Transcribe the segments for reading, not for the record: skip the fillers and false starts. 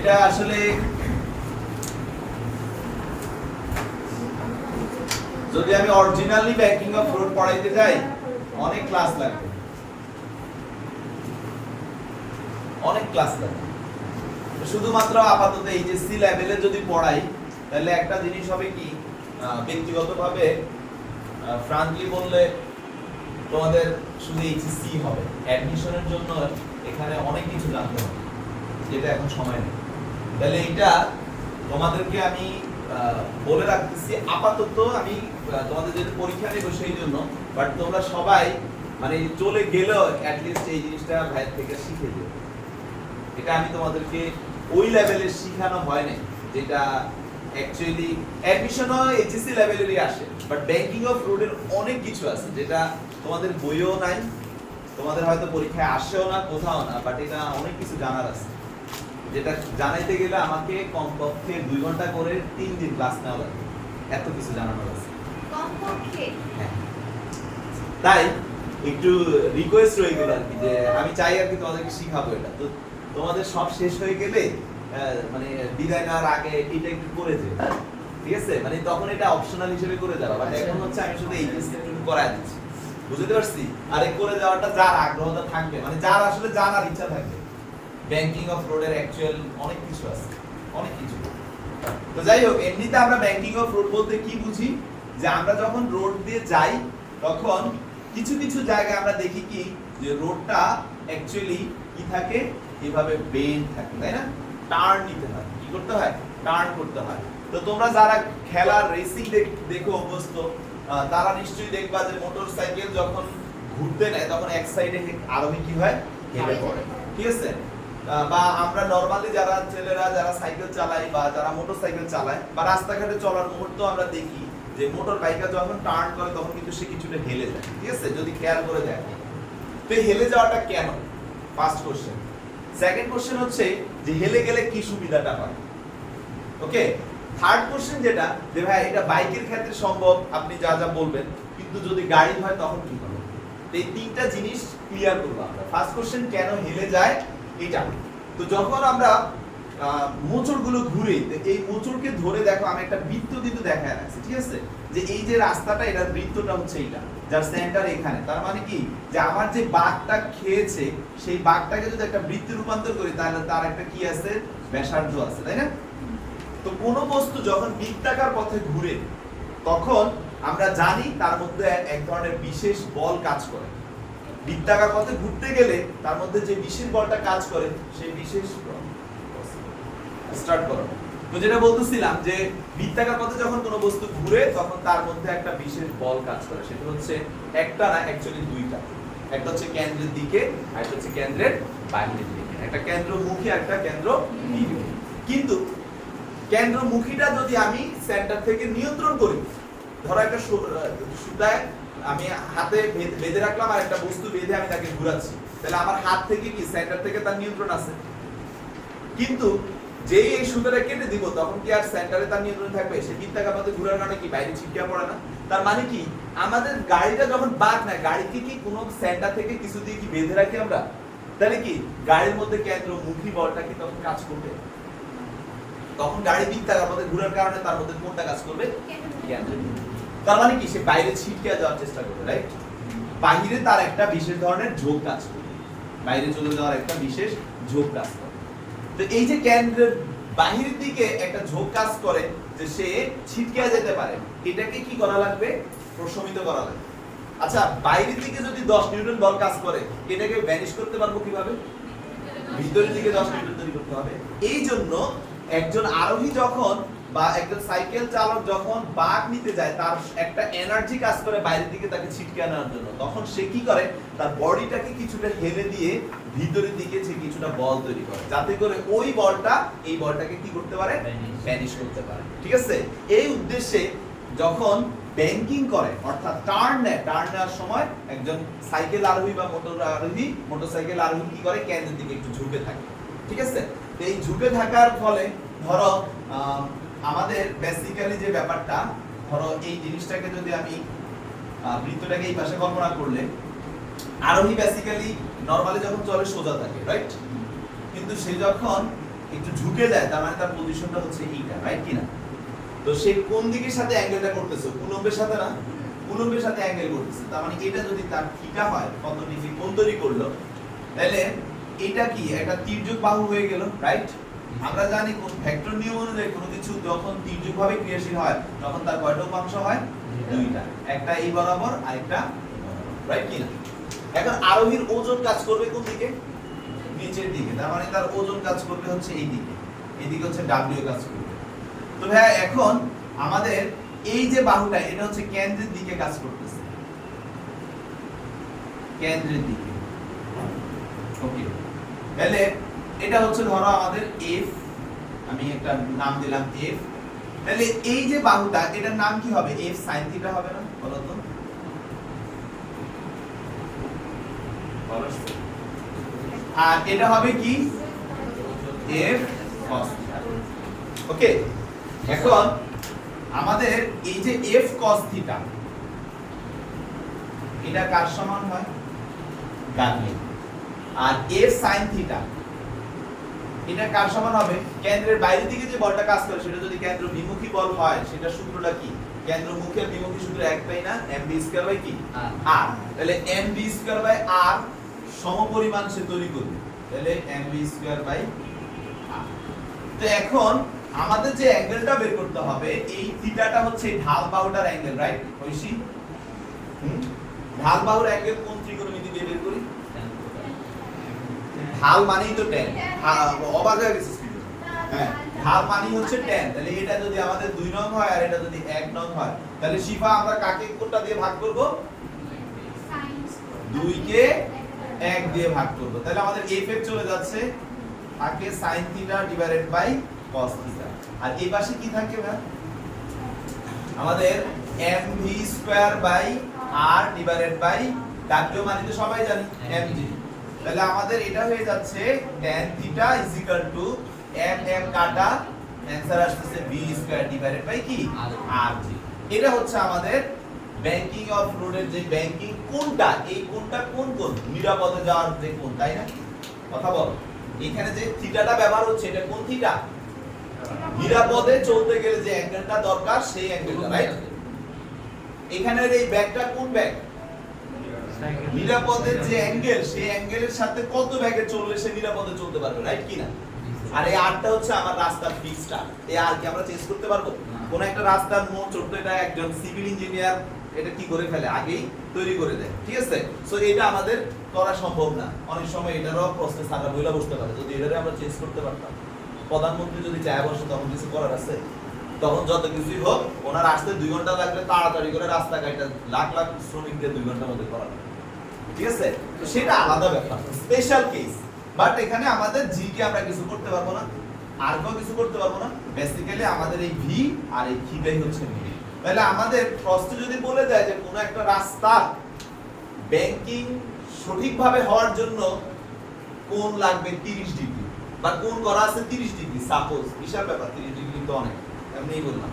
এটা আসলে যদি আমি অরিজিনালি ব্যাংকিং অফ ফ্রড পড়াইতে যাই অনেক ক্লাস লাগবে, অনেক ক্লাস লাগবে। শুধুমাত্র আপাতত এইচএসসি লেভেলে যদি পড়াই তাহলে একটা জিনিস হবে কি, ব্যক্তিগতভাবে ফ্রাঙ্কলি বললে তোমাদের শুধু এইচএসসি হবে, অ্যাডমিশনের জন্য এখানে অনেক কিছু জানতে হবে যেটা এখন সময় নেই। তাহলে এটা তোমাদেরকে আমি বলে রাখতেছি আপাতত, আমি তোমাদের যেহেতু পরীক্ষা নেব সেই জন্য, বাট তোমরা সবাই মানে চলে গেলেও অ্যাটলিস্ট এই জিনিসটা ভাইয়ের থেকে শিখে যাবে। এটা আমি তোমাদেরকে ওই লেভেলে শেখানো হয় না যেটা অ্যাকচুয়ালি অ্যাডমিশনও এইচএসসি লেভেলেরই আসে, বাট ব্যাংকিং অফ ফ্রডের অনেক কিছু আছে যেটা তোমাদের বইও নাই, তোমাদের হয়তো পরীক্ষায় আসেও না, কোথাও না, বাট এটা অনেক কিছু জানার আছে যেটা জানাইতে গেলে আমাকে কমপক্ষে 2 ঘন্টা করে 3 দিন ক্লাস নেওয়া লাগবে, এত কিছু জানানোর আছে কমপক্ষে। হ্যাঁ, তাই একটু রিকোয়েস্ট রয়ে গেল আর কি, যে আমি চাই আর কি তোমাদেরকে শিখাবো এটা। তো তোমাদের সব শেষ হয়ে গেলে মানে বিদায় নেওয়ার আগে এটা একটু করে যে, ঠিক আছে, মানে তখন এটা অপশনাল হিসেবে করে যাওয়া, বাট এখন হচ্ছে আমি শুধু এইচএসসি একটু করায় দিচ্ছি, বুঝতে পারছি। আর এই করে যাওয়াটা যার আগ্রহটা থাকবে, মানে যার আসলে জানার ইচ্ছা থাকবে ব্যাংকিং অফ ফ্রডের অ্যাকচুয়াল অনেক কিছু আছে, অনেক কিছু। তো যাই হোক, এমনিতে আমরা ব্যাংকিং অফ ফ্রড বলতে কি বুঝি, যে আমরা যখন রোড দিয়ে যাই তখন কিছু কিছু জায়গায় আমরা দেখি কি যে রোডটা অ্যাকচুয়ালি কি থাকে, এভাবে বেন্ড থাকে, তাই না? টার্ন নিতে হয়, কি করতে হয়, টার্ন করতে হয়। তো তোমরা যারা খেলার রেসিং দেখো অভ্যস্ত, তারা নিশ্চয়ই দেখবা যে মোটরসাইকেল যখন ঘুরতে নেয় তখন এক সাইডে আরোহী কি হয়, হেলে পড়ে, ঠিক আছে? বা আমরা নরমালি যারা ছেলেরা যারা সাইকেল চালায় বা যারা মোটরসাইকেল চালায় বা রাস্তাঘাটে চলার মুহূর্ত আমরা দেখি যে মোটর বাইকার যখন টার্ন করে তখন কিন্তু সে কিছুটা হেলে যায়, ঠিক আছে, যদি খেয়াল করে দেখো। তো হেলে যাওয়াটা কেন, ফার্স্ট কোশ্চেন। সেকেন্ড কোশ্চেন হচ্ছে যে হেলে গেলে কি সুবিধাটা হয়, ওকে। থার্ড কোশ্চেন যেটা, যে ভাই এটা বাইকের ক্ষেত্রে সম্ভব, আপনি যা যা বলবেন, কিন্তু যদি গাড়ি হয় তখন কি হবে। এই তিনটা জিনিস ক্লিয়ার করব আমরা। ফার্স্ট কোশ্চেন কেন হেলে যায় এটা। তো যখন আমরা মোচড়গুলো ঘুরে, এই মোচড়কে ধরে দেখো আমি একটা বৃত্ত কিন্তু দেখায় রাখছি, ঠিক আছে, যে এই যে রাস্তাটা এটার বৃত্তটা হচ্ছে এইটা, যার সেন্টার এখানে। তার মানে কি, যে আমার যে বাঘটা খেয়েছে সেই বাঘটাকে যদি একটা বৃত্তে রূপান্তর করি তাহলে তার একটা কি আছে, ব্যাসার্ধ আছে, তাই না? তো কোন বস্তু যখন বৃত্তাকার পথে ঘুরে তখন আমরা জানি তার মধ্যে এক ধরনের বিশেষ বল কাজ করে। বৃত্তাকার পথে ঘুরতে গেলে তার মধ্যে যে বিশেষ বলটা কাজ করে সেই বিশেষ স্টার্ট করো। তো যেটা বলতেছিলাম যে বৃত্তাকার পথে যখন কোনো বস্তু ঘুরে তখন তার মধ্যে একটা বিশেষ বল কাজ করে, সেটা হচ্ছে একটা না, অ্যাকচুয়ালি দুইটা। একটা হচ্ছে কেন্দ্রের দিকে আর একটা হচ্ছে কেন্দ্রের বাইরের দিকে, একটা কেন্দ্রমুখী আর একটা কেন্দ্রবিহীন। কিন্তু কেন্দ্রমুখীটা যদি আমি সেন্টার থেকে নিয়ন্ত্রণ করি, ধরো একটা সুতায় আমি হাতে বেঁধে রাখলাম আর একটা বস্তু বেঁধে আমি তাকে ঘুরাচ্ছি, তাহলে আমার হাত থেকে কি সেন্টার থেকে তার নিয়ন্ত্রণ আছে। কিন্তু যেই এই সুতাটা কেটে দিব তখন কি আর সেন্টারে তার নিয়ন্ত্রণ থাকবে? সে বৃত্তাকার পথে ঘোরার কারণে কি বাইরে ছিটকে পড়ে না? তার মানে কি, আমাদের গাড়িটা যখন বাদ নেয়, গাড়িকে কি কোনো সেন্টার থেকে কিছু দিয়ে কি বেঁধে রাখি আমরা? তাহলে কি গাড়ির মধ্যে কেন্দ্রমুখী বলটা কি তখন কাজ করবে? তখন গাড়ি বৃত্তাকার পথে ঘোরার কারণে তার মধ্যে কোনটা কাজ করবে? কেন্দ্রমুখী। তার মানে কি, সে বাইরে ছিটকে যাওয়ার চেষ্টা করবে, রাইট? বাইরে তার একটা বিশেষ ধরনের ঝোঁক কাজ করবে, বাইরে চলে যাওয়ার একটা বিশেষ ঝোঁক কাজ করে। তো এই যে কেন্দ্রের বাহিরের দিকে একটা ঝোঁক কাজ করে যে সে ছিটকে যেতে পারে, এটাকে কি করা লাগবে? প্রশমিত করা লাগবে। আচ্ছা, বাইরের দিকে যদি 10 নিউটন বল কাজ করে, এটাকে ভ্যানিশ করতে পারবো কিভাবে? ভিতরের দিকে 10 নিউটন তৈরি করতে হবে। এই জন্য একজন আরোহী যখন বা একজন সাইকেল চালক যখন বাঁক নিতে যায়, তার একটা এনার্জি কাজ করে বাইরের দিকে তাকে ছিটকে আনার জন্য। তখন সে কি করে, তার বডিটাকে কিছুটা হেলে দিয়ে ভিতরের দিকে সে কিছুটা বল তৈরি করে, যাতে করে ওই বলটা এই বলটাকে কি করতে পারে, ভ্যানিশ করতে পারে, ঠিক আছে। এই উদ্দেশ্যে যখন ব্যাংকিং করে অর্থাৎ টার্ন নেয়, টার্ন নেওয়ার সময় একজন সাইকেল আরোহী বা মোটরসাইকেল আরোহী কি করে, কেন্দ্রের দিকে একটু ঝুঁকে থাকে, ঠিক আছে। তো এই ঝুঁকে থাকার ফলে ধরো আমাদের বেসিক্যালি যে ব্যাপারটা, ধরো এই জিনিসটাকে যদি আমি বৃত্তটাকে এই পাশে কল্পনা করলে, আরোহী বেসিক্যালি নরমালি যখন চলে সোজা থাকে, রাইট? কিন্তু সে যখন একটু ঝুঁকে যায়, তার মানে তার পজিশনটা হচ্ছে এইটা, রাইট কিনা? তো সে কোন দিকের সাথে অ্যাঙ্গেলটা করতেছে? উলম্বের সাথে না? উলম্বের সাথে অ্যাঙ্গেল করতেছে। তার মানে এটা যদি তার থিটা হয়, কত ডিগ্রি কোণ তৈরি করলো, তাহলে এটা কি একটা তির্যক বাহু হয়ে গেল, রাইট? আমরা জানি কোন ভেক্টর নিয়ম অনুযায়ী কোনো কিছু যখন তির্যকভাবে ক্রিয়াশীল হয় তখন তার কয়টা উপাংশ হয়? দুইটা, একটা এই বরাবর আর একটা রাইট কিনা? এখন আরোহীর ওজন কাজ করবে কোন দিকে? নিচের দিকে। তার মানে তার ওজন কাজ করবে হচ্ছে এই দিকে, এইদিকে হচ্ছে ডাব্লিউ কাজ করবে। তো ভাইয়া এখন আমাদের এই যে বাহুটা এটা হচ্ছে কেন্দ্রের দিকে কাজ করতেছে, কেন্দ্রের দিকে। ওকে, তাহলে এটা হচ্ছে ধরো আমাদের এফ, আমি একটা নাম দিলাম এফ। তাহলে এই যে বাহুটা এটার নাম কি হবে? এফ সাইন থিটা হবে না? বলো তো। আর এটা হবে কি? F cos theta. ওকে, এখন আমাদের এই যে এফ কস থিটা এটা কার সমান হয়? গাণিতিক। আর এফ সাইন থিটা এটা কার সমান হবে? কেন্দ্রের বাইরে দিকে যে বলটা কাজ করে সেটা যদি কেন্দ্র বিমুখী বল হয়, সেটা সূত্রটা কি? কেন্দ্র মুখের বিমুখী সূত্র একটাই না, mv স্কয়ার বাই কি? r। তাহলে mv স্কয়ার বাই r সমপরিমাণ সে তৈরি করবে, তাহলে mv স্কয়ার বাই r। তো এখন আমাদের যে অ্যাঙ্গেলটা বের করতে হবে, এই থিটাটা হচ্ছে ঢাল বাহুটার অ্যাঙ্গেল, রাইট? ঐশী, ঢাল বাহুর অ্যাঙ্গেল কোন ত্রিকোণমিতি দিয়ে বের করি? ঢাল মানেই তো tan। অবাক হয়ে গেছিস কি? হ্যাঁ, ঢাল মানেই হচ্ছে tan। তাহলে এটা যদি আমাদের 2 নং হয় আর এটা যদি 1 নং হয়, তাহলে শিফা আমরা কাকে কোনটা দিয়ে ভাগ করব? 2 কে 1 দিয়ে ভাগ করব। তাহলে আমাদের f চলে যাচ্ছে থাকে sin theta divided by cos theta. আর এই পাশে কি থাকে ভাই? আমাদের mv square by r divided by w, মানে তো সবাই জানি mg। তাহলে আমাদের এটা হয়ে যাচ্ছে tan theta is equal two m কাটা आंसर আসছে b স্কয়ার ডিভাইডেড বাই কি? rg। এটা হচ্ছে আমাদের ব্যাংকিং অফ ফ্লুইডের যে ব্যাংকিং কোণটা, এই কোণটা কোন কোণ? নিরাপদে যাওয়ার যে কোণ, তাই না? কথা বল, এখানে যে থিটাটা ব্যবহার হচ্ছে এটা কোন থিটা? নিরাপদে চলতে গেলে যে অ্যাঙ্গেলটা দরকার সেই অ্যাঙ্গেলটা, রাইট? এখানের এই ব্যাগটা কোন ব্যাগ? নিরাপদের যে অ্যাঙ্গেল, সেই অ্যাঙ্গেলের সাথে কত ব্যাগে চললে সে নিরাপদে চলতে পারবে, রাইট কি না? আর এই আরটা হচ্ছে আমার রাস্তার ফিক্সড আর। এই আর কি আমরা চেঞ্জ করতে পারবো? কোন একটা রাস্তার মোট চলতে এটা একজন সিভিল ইঞ্জিনিয়ার এটা কি করে ফেলে, আগেই তৈরি করে দেয়, ঠিক আছে? সো এটা আমাদের করা সম্ভব না। অনেক সময় এটারও প্রসেস আমরা বইলা বসতে পারে, যদি এটারে আমরা চেঞ্জ করতে পারতাম। প্রধানমন্ত্রী যদি চায় বসে তখন কিছু করার আছে? তখন যত কিছুই হোক, ওনার আসতে 2 ঘন্টা লাগলে তাড়াতাড়ি করে রাস্তা কাটা লাখ লাখ শ্রমিকদের 2 ঘন্টার মধ্যে করা, ঠিক আছে? তো সেটা আলাদা ব্যাপার, স্পেশাল কেস। বাট এখানে আমাদের জি কে আমরা কিছু করতে পারবো না, আর কেউ কিছু করতে পারবো না। বেসিক্যালি আমাদের এই ভি আর এই থিটাই হচ্ছে ভি। তাহলে আমাদের প্রশ্ন যদি বলে দেয় যে কোন একটা রাস্তা ব্যাংকিং সঠিকভাবে হওয়ার জন্য কোণ লাগবে 30 ডিগ্রি, বা কোণ করা আছে 30 ডিগ্রি, সাপোজ, বিশাল ব্যাপার, 30 ডিগ্রি কিন্তু অনেক, এমনিই বললাম,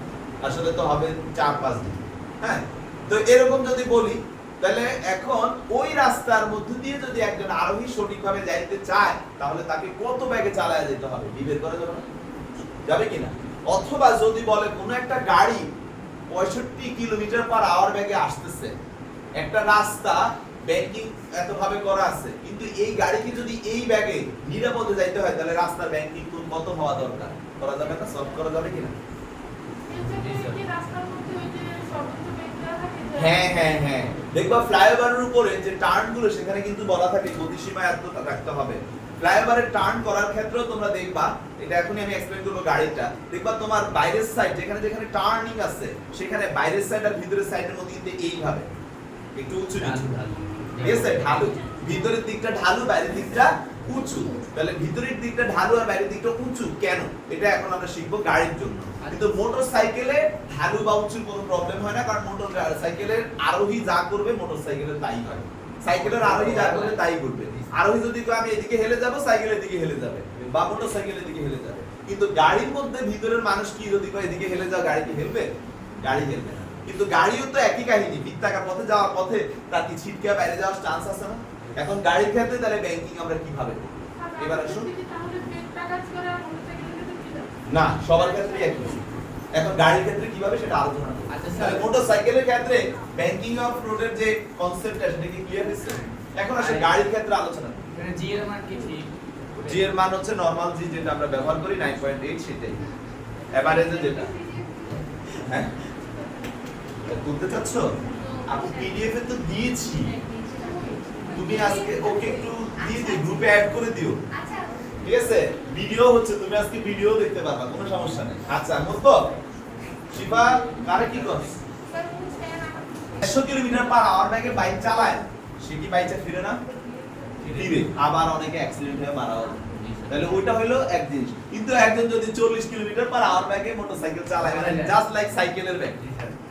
আসলে তো হবে 4-5 ডিগ্রি। হ্যাঁ, তো এরকম যদি বলি, তাহলে এখন ওই রাস্তার মধ্যে দিয়ে যদি একজন আরোহী সঠিকভাবে যাইতে চায়, তাহলে তাকে কত বেগে চালায়া যেতে হবে? বিবের করা যাবে না? যাবে কিনা? অথবা যদি বলে কোন একটা গাড়ি 65 কিলোমিটার পার আওয়ার বেগে আসতেছে, একটা রাস্তা ব্যাংকিং এত ভাবে করা আছে, কিন্তু এই গাড়িকে যদি এই বেগে নিরাপদে যাইতে হয়, তাহলে রাস্তার ব্যাংকিং কোণ কত হওয়া দরকার? করা যাবে না? সলভ করা যাবে কিনা? হ্যাঁ হ্যাঁ হ্যাঁ, দেখবা ফ্লাইওভারের উপরে যে টার্নগুলো, সেখানে কিন্তু বলা থাকে গতিসীমা এত রাখতে হবে। ফ্লাইওভারের টার্ন করার ক্ষেত্রেও তোমরা দেখবা, এটা এখনই আমি এক্সপ্লেইন করব গাড়িটা, দেখবা তোমার বাইরের সাইড যেখানে যেখানে টার্নিং আছে, সেখানে বাইরের সাইড আর ভিতরের সাইডের মধ্যে কিন্তু এইভাবে একটু উঁচু নিচু, ঠিক আছে? ঢালু, ভিতরের দিকটা ঢালু, বাইরের দিকটা উঁচু। তাহলে ভিতরের দিকটা ঢালু আর বাইরের দিকটা উঁচু কেন? এটা এখন আমরা শিখবো গাড়ির জন্য। কিন্তু মোটরসাইকেলে ঢালু বা উঁচুর কোনো প্রবলেম হয় না, কারণ মোটরসাইকেলের আরোহী যা করবে মোটরসাইকেলের তাই হয়। সাইকেলের আরোহী যা করবে তাই করবে। আরোহী যদি কয় আমি এদিকে হেলে যাব, সাইকেলের দিকে হেলে যাবে, বা মোটরসাইকেলের দিকে হেলে যাবে। কিন্তু গাড়ির মধ্যে ভিতরের মানুষ কি যদি কয় এদিকে হেলে যাও, গাড়ি কি হেলবে? গাড়ি হেলবে না। কিন্তু গাড়িও তো একই কাহিনী, বৃত্তাকার পথে যাওয়ার পথে তার কি ছিটকে বাইরে যাওয়ার চান্স আছে না? এখন গাড়ির ক্ষেত্রে তাহলে ব্যাংকিং আমরা কিভাবে করব? এবার আসুন, না, সবার ক্ষেত্রে একই। এখন গাড়ির ক্ষেত্রে কিভাবে সেটা আলোচনা করব। আচ্ছা তাহলে স্যার, মোটরসাইকেলের ক্ষেত্রে ব্যাংকিং অফ রোডের যে কনসেপ্টটা সেটা কি ক্লিয়ার হয়েছে? এখন আসলে গাড়ির ক্ষেত্রে আলোচনা করি। মানে জি এর মান কি ঠিক? জি এর মান হচ্ছে নরমাল জি যেটা আমরা ব্যবহার করি 9.8 সেটাই। এভারেজে যেটা। হ্যাঁ? বলতে চাচ্ছ? আমি পিডিএফ এ তো দিয়েছি। তুমি আজকে ওকে একটু দিয়ে দিও, গ্রুপে অ্যাড করে দিও। ঠিক আছে? ভিডিও হচ্ছে, তুমি আজকে ভিডিও দেখতে পারবা, কোনো সমস্যা নেই। আচ্ছা, মুস্ত শিবা কারে কি করছ? 100 কিলোমিটার পার আওয়ার ব্যাগে বাইক চালায়, সে কি বাইচা ফিরে না? ফিরে। আবার অনেকে অ্যাক্সিডেন্ট হয়ে মারা যায়। তাহলে ওইটা হলো এক জিনিস। কিন্তু একজন যদি 40 কিলোমিটার পার আওয়ার ব্যাগে মোটরসাইকেল চালায়, মানে জাস্ট লাইক সাইকেলের ব্যাগ,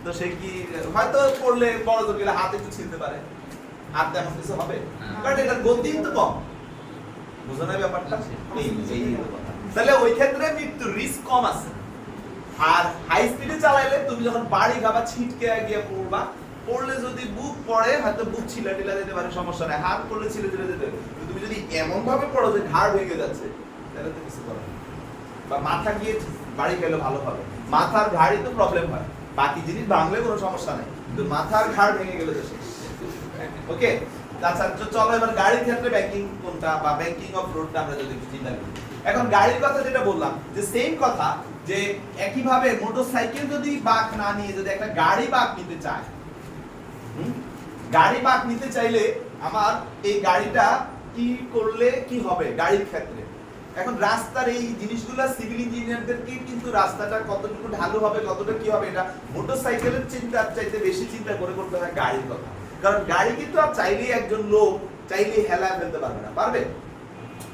তো সে কি হয়তো পড়লে বড় জোর গেলে হাতে একটু ছিলতে পারে, হাত তেমন কিছু হবে, বাট এটার গতি তো কম। বুঝো না ব্যাপারটা? এই হলো কথা। তাহলে ওই ক্ষেত্রে মৃত্যুর রিস্ক কম আছে। আর হাই স্পিডে চালাইলে তুমি যখন বাড়ি খাবা ছিটকে গিয়ে পড়বা, পড়লে যদি বুক পড়ে হয়তো বুক ছিলা টিলা যেতে পারে, সমস্যা নাই। হাত পড়লে ছিলে ছিলে যেতে পারে। কিন্তু তুমি যদি এমন ভাবে পড়ো যে ঘাড় ভেঙে যাচ্ছে, তাহলে তো কিছু করার নেই। বা মাথা গিয়ে বাড়ি খেলে ভালো হবে। মাথার ঘাড়ই তো প্রবলেম হয়, বাকি জিনিস ভাঙলে কোনো সমস্যা নাই, কিন্তু মাথার ঘাড় ভেঙে গেলে তো শেষ। ওকে, আচ্ছা চলো এবার গাড়ির ক্ষেত্রে ব্যাংকিং কোনটা বা ব্যাংকিং অফ রোডটা আমরা যদি একটু চিন্তা করি। এখন গাড়ির কথা যেটা বললাম, যে সেম কথা, যে একইভাবে মোটরসাইকেল যদি বাঁক না নিয়ে যদি একটা গাড়ি বাঁক নিতে চায়, গাড়ি বাঁক নিতে চাইলে আমার এই গাড়িটা কি করলে কি হবে গাড়ির ক্ষেত্রে। এখন রাস্তার এই জিনিসগুলো সিভিল ইঞ্জিনিয়ারদেরকে কিন্তু রাস্তাটা কতটুকু ঢালু হবে, কতটা কি হবে, এটা মোটরসাইকেলের চিন্তার চাইতে বেশি চিন্তা করে করতে হয় গাড়ির কথা। কারণ গাড়ি কিন্তু আর চাইলেই একজন লোক চাইলেই হেলায় ফেলতে পারবে না, পারবে?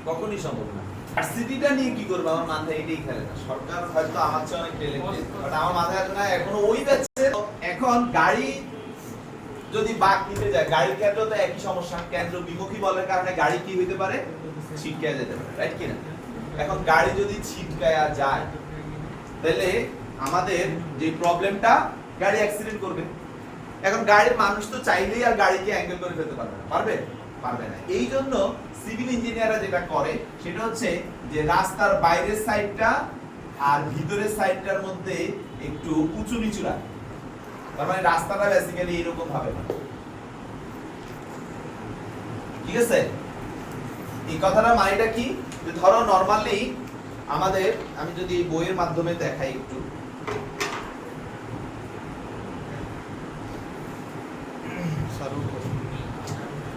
কখনই সম্ভব না। আর সিটিটা নিয়ে কি করবে, আমার মাথায় এটাই খেলে না। সরকার হয়তো আমার চেয়ে অনেক ট্যালেন্টেড, বাট আমার মাথায় আসে না এখনো ওই যাচ্ছে। এখন গাড়ি যদি বাঁক নিতে যায়, গাড়ির ক্ষেত্রে তো একই সমস্যা, কেন্দ্র বিমুখী বলের কারণে গাড়ি কি হইতে পারে, ছিটকায়া যেতে পারে, রাইট কি না? এখন গাড়ি যদি ছিটকায়া যায়, তাহলে আমাদের যে প্রবলেমটা, গাড়ি অ্যাক্সিডেন্ট করবে। এখন গাড়ির মানুষ তো চাইলেই আর গাড়িকে অ্যাঙ্গেল করে ফেলতে পারবে না, পারবে? পারবে না। এই জন্য সিভিল ইঞ্জিনিয়াররা যেটা করে সেটা হচ্ছে যে রাস্তার বাইরের সাইডটা আর ভিতরের সাইডটার মধ্যে একটু উঁচু নিচু রাখে। তার মানে রাস্তাটা বেসিক্যালি এরকম ভাবে না, ঠিক আছে? এই কথাটা মানেটা কি, যে ধরো নরমালি আমাদের, আমি যদি এই বইয়ের মাধ্যমে দেখাই একটু,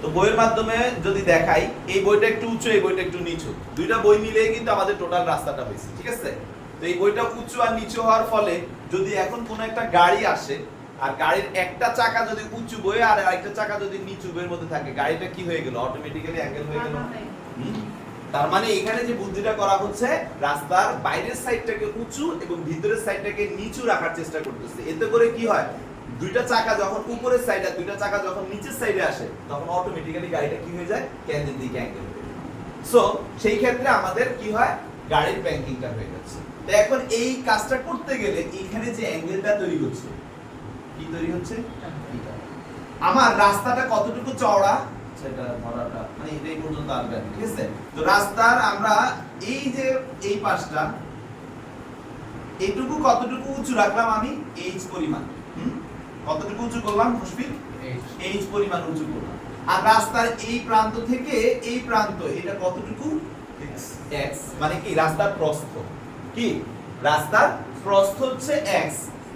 তো বইয়ের মাধ্যমে যদি দেখাই, এই বইটা একটু উঁচু, এই বইটা একটু নিচু, দুইটা বই মিলিয়ে কিন্তু আমাদের টোটাল রাস্তাটা হয়েছে, ঠিক আছে? তো এই বইটা উঁচু আর নিচু হওয়ার ফলে যদি এখন কোন একটা গাড়ি আসে, আর গাড়ির একটা চাকা যদি উঁচু বয়ে আর আরেকটা চাকা যদি নিচু বইয়ের মধ্যে থাকে, গাড়িটা কি হয়ে গেল, অটোমেটিক্যালি অ্যাঙ্গেল হয়ে গেল। তার মানে এখানে যে বুদ্ধিটা করা হচ্ছে, রাস্তার বাইরের সাইডটাকে উঁচু এবং ভিতরের সাইডটাকে নিচু রাখার চেষ্টা করতেছে। এতে করে কি হয়, দুইটা চাকা যখন উপরের সাইডে, দুইটা চাকা যখন নিচের সাইডে আসে, তখন অটোমেটিক্যালি গাড়িটা কি হয়ে যায়, কেন্দ্রের দিকে অ্যাঙ্গেল হয়ে যায়। সো সেই ক্ষেত্রে আমাদের কি হয়, গাড়ির ব্যাংকিংটা হয়ে যাচ্ছে। তো এখন এই কাজটা করতে গেলে এখানে যে অ্যাঙ্গেলটা তৈরি হচ্ছে, কি তৈরি হচ্ছে, আমার রাস্তাটা কতটুকু চওড়া সেটা ধরাটা, মানে এটাই পর্যন্ত আসবে, ঠিক আছে? তো রাস্তার আমরা এই যে এই পাশটা, এইটুকু কতটুকু উঁচু রাখলাম আমি, এইচ পরিমাণ। কতটুকু উঁচু করলাম মুশফিক? এইচ পরিমাণ উঁচু করলাম। আর রাস্তার এই প্রান্ত থেকে এই প্রান্ত, এটা কতটুকু, x, মানে কি রাস্তার প্রস্থ, কি রাস্তার প্রস্থ হচ্ছে x,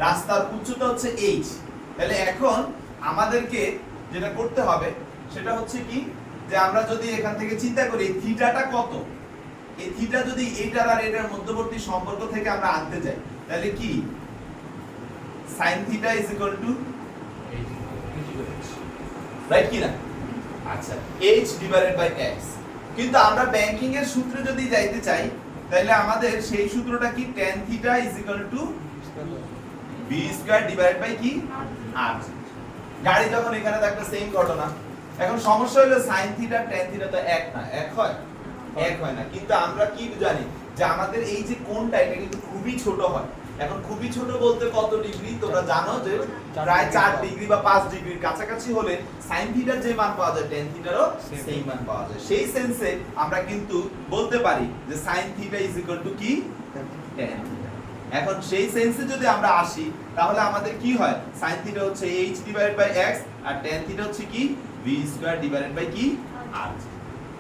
রাস্তার উচ্চতা হচ্ছে h। তাহলে এখন আমাদেরকে যেটা করতে হবে সেটা হচ্ছে কি, যে আমরা যদি এখান থেকে চিন্তা করি থিটাটা কত, এই থিটা যদি এইটার আর এটার মধ্যবর্তী সম্পর্ক থেকে আমরা আনতে যাই, তাহলে কি sin theta is equal two right কি না? আচ্ছা, h ডিভাইডেড বাই x। কিন্তু আমরা ব্যাংকিং এর সূত্রে যদি যাইতে চাই, তাহলে আমাদের সেই সূত্রটা কি, tan theta is equal to b square divided by কি r। গাড়ি যখন এখানে থাকবে সেম ঘটনা। এখন সমস্যা হলো sin থিটা tan থিটা তো এক না, এক হয়? এক হয় না। কিন্তু আমরা কি জানি, যে আমাদের এই যে কোণটা, এটা কিন্তু খুবই ছোট হয়। এখন খুবই ছোট বলতে কত ডিগ্রি, তোমরা জানো যে প্রায় 4 ডিগ্রি বা 5 ডিগ্রির কাছাকাছি হলে sin থিটার যে মান পাওয়া যায়, tan থিটারও সেই মান পাওয়া যায়। সেই সেন্সে আমরা কিন্তু বলতে পারি যে sin theta is equal two কি, tan theta। এখন সেই সেন্সে যদি আমরা আসি তাহলে আমাদের কি হয় sin theta হচ্ছে h ডিভাইডেড বাই x আর tan theta হচ্ছে কি v স্কয়ার ডিভাইডেড বাই কি r।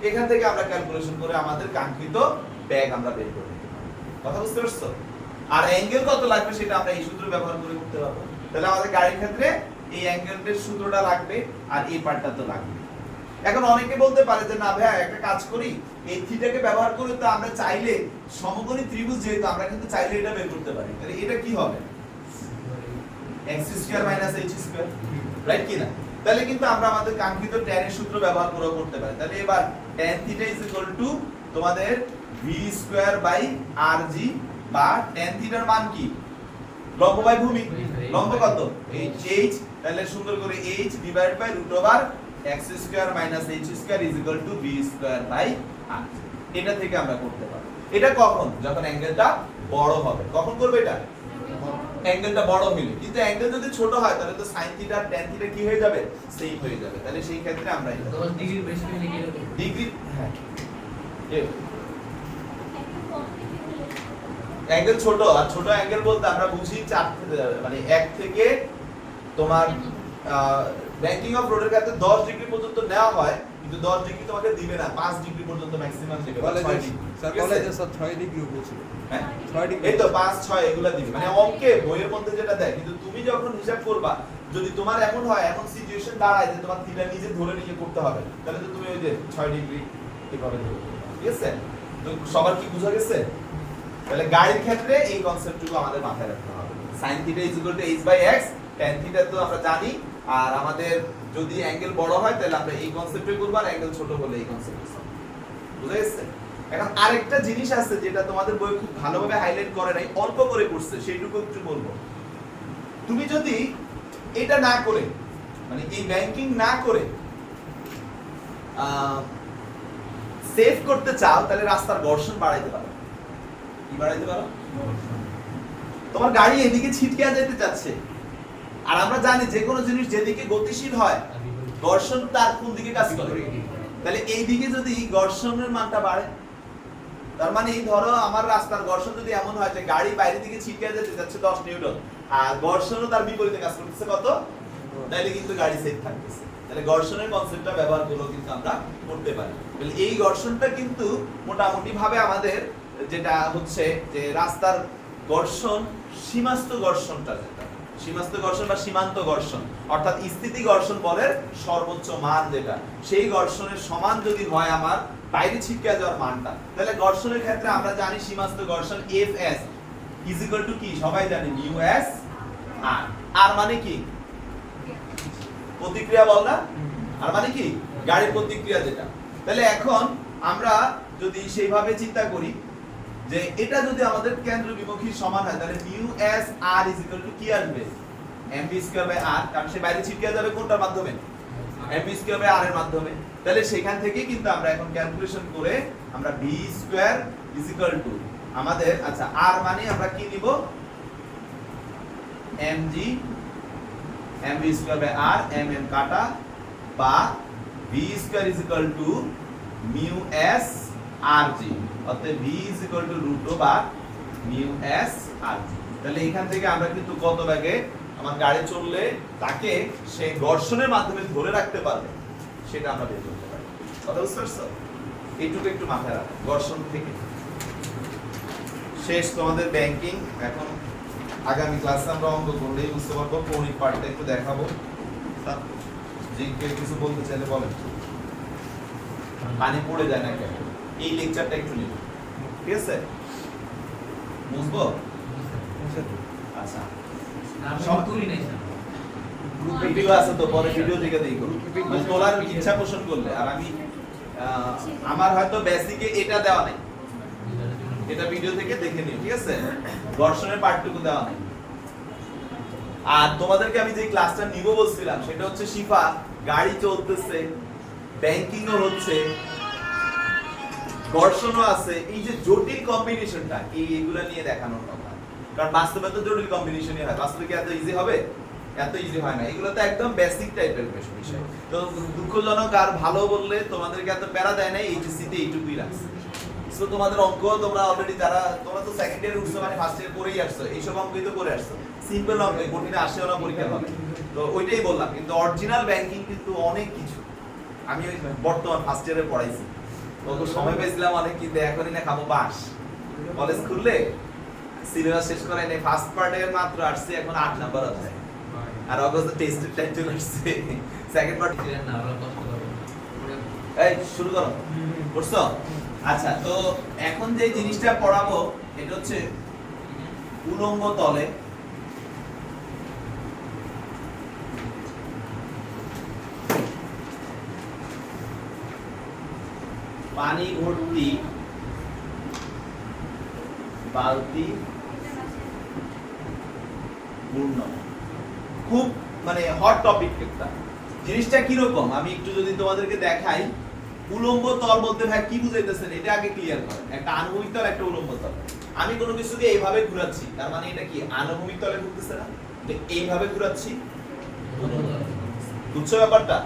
এখান থেকে আমরা ক্যালকুলেশন করে আমাদের কাঙ্ক্ষিত ব্যাগ আমরা বের করে নিতে পারবো। কথা বুঝতে পারছো? আর অ্যাঙ্গেল কত লাগবে সেটা আমরা এই সূত্র ব্যবহার করে করতে পারবো। তাহলে আমাদের গাড়ির ক্ষেত্রে এই অ্যাঙ্গেলের সূত্রটা লাগবে আর এই পার্টটা তো লাগবে। এখন অনেকে বলতে পারে যে না ভাই একটা কাজ করি এই থিটাকে ব্যবহার করে তো আমরা চাইলে সমকোণী ত্রিভুজ যেহেতু আমরা কিন্তু চাইলে এটা বের করতে পারি। তাহলে এটা কি হবে x square minus h square, right কি না? তাহলে কিন্তু আমরা আমাদের কাঙ্ক্ষিত tan এর সূত্র ব্যবহার করে করতে পারি। তাহলে এবার tan theta is equal two তোমাদের v স্কয়ার বাই rg বা tan থিটার মান কি লম্ব বাই ভূমি, লম্ব কত h, তাহলে সুন্দর করে h divide by root over x square minus h square is equal to v square by r। এটা থেকে আমরা করতে পারব। এটা কখন? যখন অ্যাঙ্গেলটা বড় হবে। কখন করবে এটা? অ্যাঙ্গেলটা বড় হলে। কিন্তু অ্যাঙ্গেল যদি ছোট হয় তাহলে তো sin থিটা আর tan থিটা কি হয়ে যাবে? সেম হয়ে যাবে। তাহলে সেই ক্ষেত্রে আমরা 10 ডিগ্রি বেশি হলে কি হবে? ডিগ্রি, হ্যাঁ অ্যাঙ্গেল ছোট, আর ছোট অ্যাঙ্গেল বলতে আমরা বুঝি 4 মানে 1 থেকে তোমার ব্যাংকিং অফ রোডের ক্ষেত্রে 10 ডিগ্রি পর্যন্ত নেওয়া হয়, কিন্তু 10 ডিগ্রি তোমাকে দিবে না, 5 ডিগ্রি পর্যন্ত ম্যাক্সিমাম দিবে। স্যার কলেজে স্যার 6 ডিগ্রি বলছিল। হ্যাঁ 6 ডিগ্রি এই তো 5 6 এগুলা দিবে, মানে অঙ্কে বইয়ের মধ্যে যেটা দেয়। কিন্তু তুমি যখন হিসাব করবা যদি তোমার এমন হয়, এমন সিচুয়েশন দাঁড়ায় যে তোমার থিটা নিজে ধরে নিজে করতে হবে, তাহলে তো তুমি ওই যে 6 ডিগ্রি এভাবে ধরে, ঠিক আছে? তো সবার কি বুঝা গেছে? তাহলে গাড়ির ক্ষেত্রে এই কনসেপ্টটুকু আমাদের মাথায় রাখতে হবে। sin theta h /x, tan theta তো আমরা জানি। আর আমাদের যদি অ্যাঙ্গেল বড় হয় তাহলে আমরা এই কনসেপ্টে করব, আর অ্যাঙ্গেল ছোট হলে এই কনসেপ্টে করব। বুঝা গেছে? এখন আরেকটা জিনিস আছে যেটা তোমাদের বই খুব ভালোভাবে হাইলাইট করে নাই, অল্প করে করছে, সেইটুকু একটু বলবো। তুমি যদি এটা না করে, মানে এই ব্যাংকিং না করে সেভ করতে চাও, তাহলে রাস্তার ঘর্ষণ বাড়াইতে পারো। কি বাড়াইতে পারো? তোমার গাড়ি এদিকে ছিটকে যেতে চাচ্ছে, আর আমরা জানি যে কোনো জিনিস যেদিকে গতিশীল হয় ঘর্ষণ তার কোন দিকে কাজ করে। তাহলে এই দিকে যদি ঘর্ষণের মানটা বাড়ে, তার মানে এই ধরো আমার রাস্তার ঘর্ষণ যদি এমন হয় যে গাড়ি বাইরের দিকে ছিটকে যেতে যাচ্ছে 10 নিউটন, আর ঘর্ষণও তার বিপরীতে কাজ করতেছে কত, তাহলে কিন্তু গাড়ি সেফ থাকতেছে। তাহলে ঘর্ষণের কনসেপ্টটা ব্যবহার করলেও কিন্তু আমরা করতে পারি। তাহলে এই ঘর্ষণটা কিন্তু মোটামুটি ভাবে আমাদের যেটা হচ্ছে যে রাস্তার ঘর্ষণ, সীমাস্থ ঘর্ষণটা, যেটা সীমাস্থ ঘর্ষণ বা সীমান্ত ঘর্ষণ, অর্থাৎ স্থিতি ঘর্ষণ বলের সর্বোচ্চ মান যেটা, সেই ঘর্ষণের সমান যদি হয় আমার বাইরে ছিটকে যাওয়ার মানটা, তাহলে ঘর্ষণের ক্ষেত্রে আমরা জানি সীমাস্থ ঘর্ষণ Fs ইজ ইকুয়াল টু কি সবাই জানি μs r। আর মানে কি প্রতিক্রিয়া বল না, আর মানে কি গাড়ির প্রতিক্রিয়া যেটা। তাহলে এখন আমরা যদি সেইভাবে চিন্তা করি যে এটা যদি আমাদের কেন্দ্র বিমুখী সমান হয়, তাহলে μs r is equal two কি আসবে mv স্কয়ার বাই r, কারণ সে বাইরে ছিটকে যাবে কোনটার মাধ্যমে, mv স্কয়ার বাই r এর মাধ্যমে। তাহলে সেখান থেকে কিন্তু আমরা এখন ক্যালকুলেশন করে আমরা v square is equal to আমাদের, আচ্ছা r মানে আমরা কি নিব mg, mv square by r, mm কাটা, বা v square is equal to μs rg, অতএব v is equal to root over μs rg। তাহলে এখান থেকে আমরা কিন্তু কত লাগে আমার গাড়ি চললে তাকে সেই ঘর্ষণের মাধ্যমে ধরে রাখতে পারবে সেটা আমরা বের করতে পারি। কথা বুঝতে পারছো? এইটুকু একটু মাথায় রাখো ঘর্ষণ থেকে। শেষ তোমাদের ব্যাংকিং। এখন আগামী ক্লাসে আমরা অঙ্ক করলেই বুঝতে পারবো, কৌণিক পার্টটা একটু দেখাবো। জি কেউ কিছু বলতে চাইলে বলেন। পানি পড়ে যায় না কেন, এই লেকচারটা একটু নিব, ঠিক আছে? বুঝবো? আচ্ছা সব তুলি নাই স্যার। গ্রুপ ভিডিও আছে তো, পরে ভিডিও দেখে দেখো মানে তোলার ইচ্ছা পোষণ করলে। আর আমি আমার হয়তো বেসিকে এটা দেওয়া নাই, এটা ভিডিও থেকে দেখে নিও, ঠিক আছে? ঘর্ষণের পার্টটুকু দেওয়া নাই। আর তোমাদেরকে আমি যে ক্লাসটা নিব বলছিলাম সেটা হচ্ছে শিফা, গাড়ি চলতেছে, ব্যাংকিংও হচ্ছে, ঘর্ষণও আছে, এই যে জটিল কম্বিনেশনটা এইগুলা নিয়ে দেখানোর কথা। কারণ বাস্তবে তো জটিল কম্বিনেশনই হয়, বাস্তবে কি এত ইজি হবে? এত ইজি হয় না। এগুলো তো একদম বেসিক টাইপের বিষয়। তো দুঃখজনক, আর ভালো বললে তোমাদেরকে এত প্যারা দেয় না, এইচএসসি তে এইটুকুই রাখছে। সো তোমাদের অঙ্ক তোমরা অলরেডি যারা তোমরা তো সেকেন্ড ইয়ারে উঠছো মানে ফার্স্ট ইয়ার করেই আসছো এইসব অঙ্কই তো করে আসছো সিম্পল অঙ্ক কঠিন আসেও না পরীক্ষা হবে তো ওইটাই বললাম কিন্তু অরিজিনাল ব্যাংকিং কিন্তু অনেক কিছু আমি ওই বর্তমান ফার্স্ট ইয়ারে পড়াইছি তো সময় পেয়েছিলাম অনেক কিন্তু এখনই না খাবো বাস কলেজ খুললে সিলেবাস শেষ করে নাই ফার্স্ট পার্টের মাত্র আসছে এখন 8 নাম্বার আছে আর অগস্ট টেস্টের টাইম চলে আসছে সেকেন্ড পার্ট ছিলেন না ওরা কষ্ট করবে এই শুরু করো করছো আচ্ছা তো এখন যে জিনিসটা পড়াবো এটা হচ্ছে উলম্ব তলে পানি ভর্তি বালতি পূর্ণ খুব মানে হট টপিক একটা জিনিসটা কি রকম আমি একটু যদি তোমাদেরকে দেখাই উলম্ব তল বলতে ভাই কি বুঝাইতেছেন এটা আগে ক্লিয়ার করেন একটা আনুভূমিক তল একটা উলম্ব তল আমি কোনো কিছুকে এইভাবে ঘোরাচ্ছি তার মানে এটা কি আনুভূমিক তলে ঘুরতেছে না এইভাবে ঘোরাচ্ছি বুঝছো ব্যাপারটা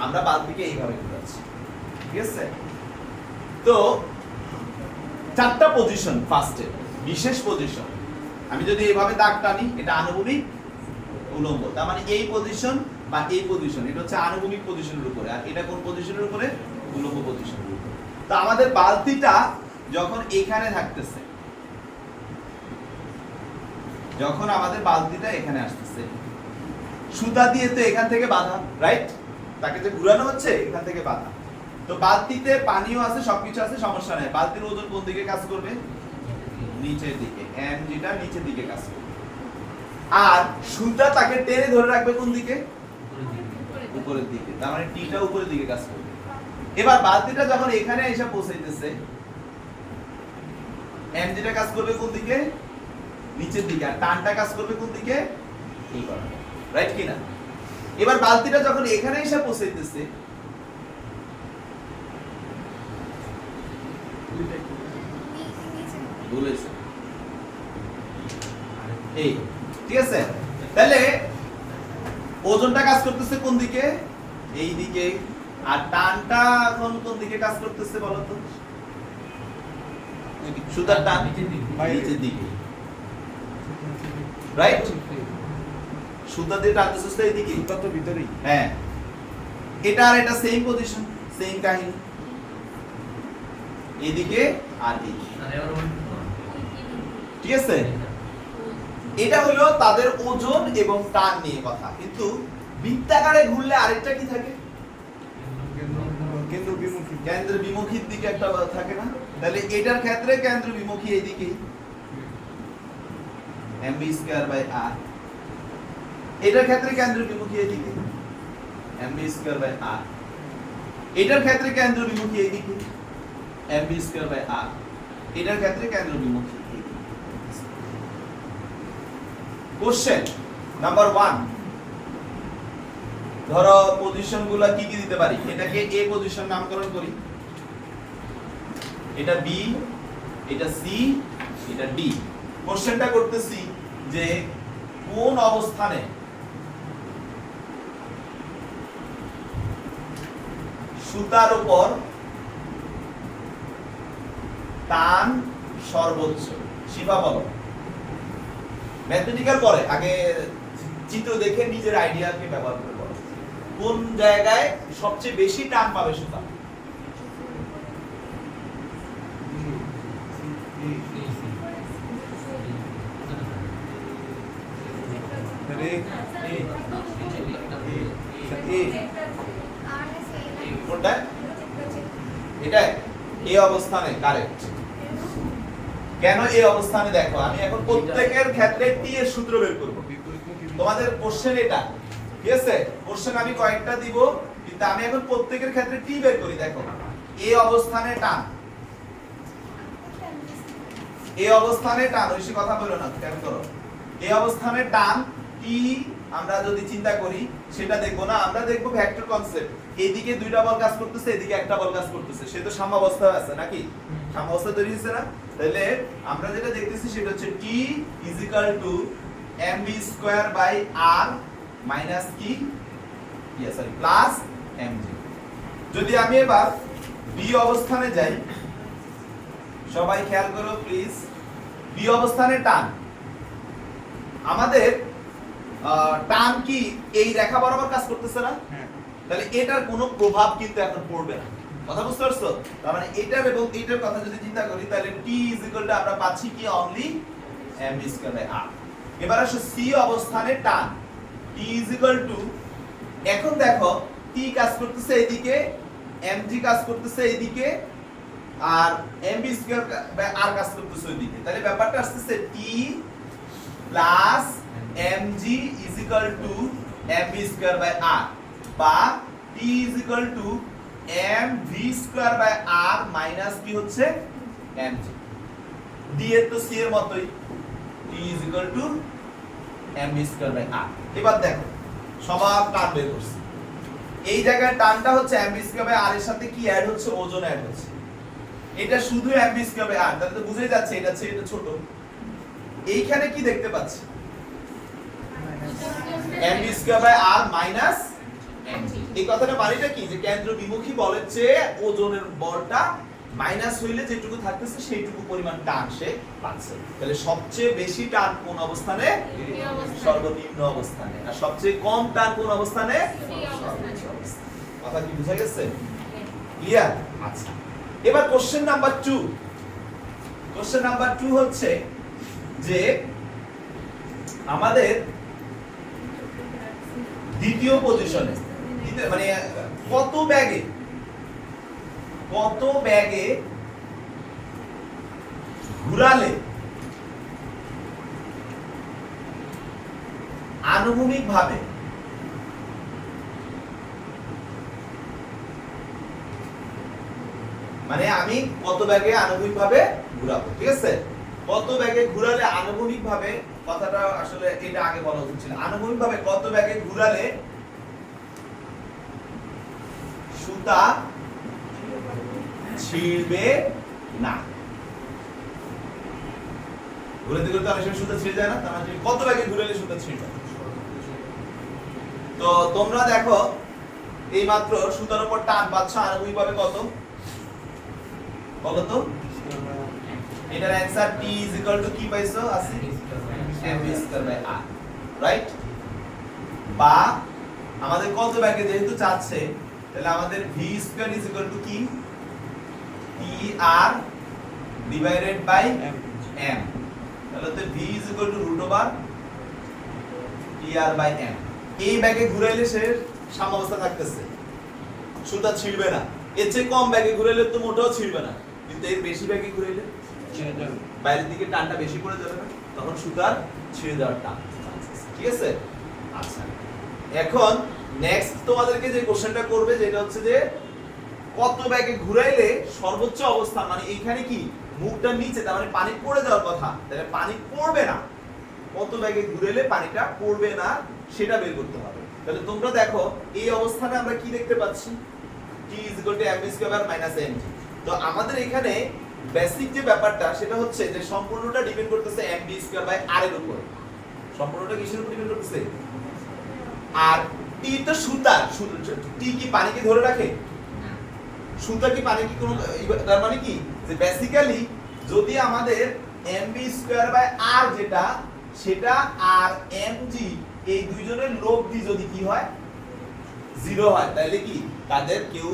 আমরা বালতিকে এইভাবে ঘোরাচ্ছি ঠিক আছে তো চারটা পজিশন ফার্স্টে বিশেষ পজিশন আমি যদি এইভাবে দাগ টানি এটা আনুভূমিক উলম্ব তার মানে এই পজিশন বা এই পজিশন এটা হচ্ছে আনুভূমিক পজিশনের উপরে আর এটা কোন পজিশনের উপরে উলম্ব পজিশনের উপরে তো আমাদের বালতিটা যখন এখানে থাকতেছে যখন আমাদের বালতিটা এখানে আসতেছে সুতা দিয়ে তো এখান থেকে বাঁধা রাইট তাকে যে ঘুরানো হচ্ছে এখান থেকে বাঁধা তো বালতিতে পানিও আছে সবকিছু আছে সমস্যা নাই বালতির ওজন কোন দিকে কাজ করবে নিচের দিকে এম যেটা নিচের দিকে কাজ করবে আর সুতা তাকে টেনে ধরে রাখবে কোন দিকে উপরের দিকে তার মানে টিটা উপরের দিকে কাজ করবে এবার বালতিটা যখন এখানে এসে পৌঁছাইতেছে এম যেটা কাজ করবে কোন দিকে নিচের দিকে আর টানটা কাজ করবে কোন দিকে এইবার রাইট কি না এবার বালতিটা যখন এখানে এসে পৌঁছাইতেছে বলেছে এই ঠিক আছে তাহলে ওজনটা কাজ করতেছে কোন দিকে এই দিকে আর টানটা এখন কোন দিকে কাজ করতেছে বলো তো সুতার টান নিচের দিকে রাইট সুতা দিয়ে টানতেছিস তো এইদিকে সুতা তো ভিতরেই হ্যাঁ এটা আর এটা সেম পজিশন সেম কাহিনী এদিকে আর এইদিকে আর এবার ঠিক আছে এটা হলো তাদের ওজন এবং টান নিয়ে কথা কিন্তু বৃত্তাকারে ঘুরলে আরেকটা কি থাকে কেন্দ্র বিমুখী কেন্দ্র বিমুখীর দিকে একটা থাকে না তাহলে এটার ক্ষেত্রে কেন্দ্র বিমুখী এইদিকেই mv স্কয়ার বাই r এটার ক্ষেত্রে কেন্দ্র বিমুখী এইদিকে mv স্কয়ার বাই r এটার ক্ষেত্রে কেন্দ্র বিমুখী এইদিকে mv স্কয়ার বাই r এটার ক্ষেত্রে কেন্দ্র বিমুখী এইদিকে কোশ্চেন নাম্বার 1 ধরো পজিশনগুলো কি কি দিতে পারি এটাকে এ পজিশন নামকরণ করি এটা বি এটা সি এটা ডি কোশ্চেনটা করতেছি যে কোন অবস্থানে সুতার উপর টান সর্বোচ্চ শিফা বলো ম্যাথমেটিক্যাল পরে আগে চিত্র দেখে নিজের আইডিয়াকে ব্যবহার করে বলো কোন জায়গায় সবচেয়ে বেশি টান পাবে সুতা কোনটা এটা এই অবস্থানে কারেক্ট কেন এই অবস্থানে দেখো আমি এখন প্রত্যেকের ক্ষেত্রে টি এর সূত্র বের করব তোমাদের কোশ্চেন এটা ঠিক আছে কোশ্চেন আমি কয়েকটা দিব কিন্তু আমি এখন প্রত্যেকের ক্ষেত্রে টি বের করি দেখো এই অবস্থানে টান এই অবস্থানে টান বেশি কথা বলো না খেয়াল করো এই অবস্থানে টান টি আমরা যদি চিন্তা করি সেটা দেখবো না আমরা দেখবো ভেক্টর কনসেপ্ট এইদিকে দুইটা বল কাজ করতেছে এদিকে একটা বল কাজ করতেছে সে তো সাম্যাবস্থায় আছে নাকি সাম্যাবস্থা তৈরি হচ্ছে না তাহলে আমরা যেটা দেখতেছি সেটা হচ্ছে t mv square by r minus কি সরি প্লাস mg যদি আমি এবার b অবস্থানে যাই সবাই খেয়াল করো প্লিজ। বি অবস্থানে টান, আমাদের টান কি এই রেখা বরাবর কাজ করতেছে না? হ্যাঁ। তাহলে এটার কোনো প্রভাব কিন্তু এখন পড়বে না। কথা বুঝতে পারছো? তার মানে এটার এবং এটার কথা যদি চিন্তা করি তাহলে t আমরা পাচ্ছি কি অনলি mv²r। এবার আসো সি অবস্থানে টান, t এখন দেখো t কাজ করতেছে এদিকে, mg কাজ করতেছে এদিকে, আর mv²r কাজ করতেছে ওইদিকে। তাহলে ব্যাপারটা আসছে t প্লাস mg mv²r বা t mv²r মাইনাস কি হচ্ছে mg। d এর তো c এর মতই, t mv²r। এবার দেখো সবার টান বের করছি, এই জায়গায় টানটা হচ্ছে mv²r এর সাথে কি অ্যাড হচ্ছে? ওজন অ্যাড হচ্ছে। এটা শুধু mv²r, তাহলে তো বুঝেই যাচ্ছে এটা চেয়ে এটা ছোট। এইখানে কি দেখতে পাচ্ছি? mv²r minus mg। এই কথাটা মানেটা কি যে কেন্দ্র বিমুখী বলের চেয়ে ওজনের বলটা মাইনাস হইলে যেটুকু থাকতেছে সেইটুকু পরিমাণ টান সে পাচ্ছে। তাহলে সবচেয়ে বেশি টান কোন অবস্থানে? সর্বনিম্ন অবস্থানে। আর সবচেয়ে কম টান কোন অবস্থানে? সর্বোচ্চ অবস্থানে। কথা কি বুঝা গেছে? ক্লিয়ার? আচ্ছা, এবার কোশ্চেন নাম্বার 2। কোশ্চেন নাম্বার 2 হচ্ছে যে আমাদের দ্বিতীয় পজিশনে মানে কত ব্যাগে ঘুরালে আনুভূমিক ভাবে মানে আমি কত ব্যাগে আনুভূমিক ভাবে ঘুরাবো, ঠিক আছে? কত ব্যাগে ঘুরালে আনুভূমিক ভাবে, কথাটা আসলে এটা আগে বলা উচিত ছিল, আনুভূমিক ভাবে কত ব্যাগে ঘুরালে সুতা ছিঁড়বে না। ঘুরাতে ঘুরাতে অনেক সময় সুতা ছিঁড়ে যায় না, তার মানে কত ব্যাগে ঘুরালে সুতা ছিঁড়বে। তো তোমরা দেখো এই মাত্র সুতার উপর টান পাচ্ছ আনুভূমিক ভাবে কত? বলো তো। এটার অ্যানসার t কি পাইছো? আছে mv²r, রাইট? বা আমাদের কত ব্যাগে যেহেতু চাচ্ছে তাহলে আমাদের v² কি? tr divided by m। তাহলে তো v √tr/m। এই ব্যাগে ঘুরাইলে সে সাম্যাবস্থা থাকতেছে, সুতা ছিঁড়বে না। এর চেয়ে কম ব্যাগে ঘুরাইলে তো মোটেও ছিঁড়বে না, কিন্তু এর বেশি ব্যাগে ঘুরাইলে ছিঁড়ে যাবে, বাইরের দিকে টানটা বেশি পড়ে যাবে না, তখন সুতার ছিঁড়ে যাওয়ার টান। ঠিক আছে? আচ্ছা, এখন নেক্সট তোমাদেরকে যে কোশ্চেনটা করবে যেটা হচ্ছে যে কত ব্যাগে ঘুরাইলে সর্বোচ্চ অবস্থান, মানে এইখানে কি মুখটা নিচে, তার মানে পানি পড়ে যাওয়ার কথা, তাহলে পানি পড়বে না, কত ব্যাগে ঘুরাইলে পানিটা পড়বে না সেটা বের করতে হবে। তাহলে তোমরা দেখো এই অবস্থানে আমরা কি দেখতে পাচ্ছি? t mv² - mg। তো আমাদের এখানে বেসিক যে ব্যাপারটা সেটা হচ্ছে যে সম্পূর্ণটা ডিপেন্ড করতেছে mv²r এর উপর। সম্পূর্ণটা কিসের উপর ডিপেন্ড করতেছে? আর t তো সুতা, t কি পানিকে ধরে রাখে? সুতা কি পানি কি কোনো, তার মানে কি যে বেসিক্যালি যদি আমাদের mv²r যেটা সেটা আর mg এই দুইজনের লব্ধি যদি কি হয় 0 হয়, তাহলে কি তাদের কেউ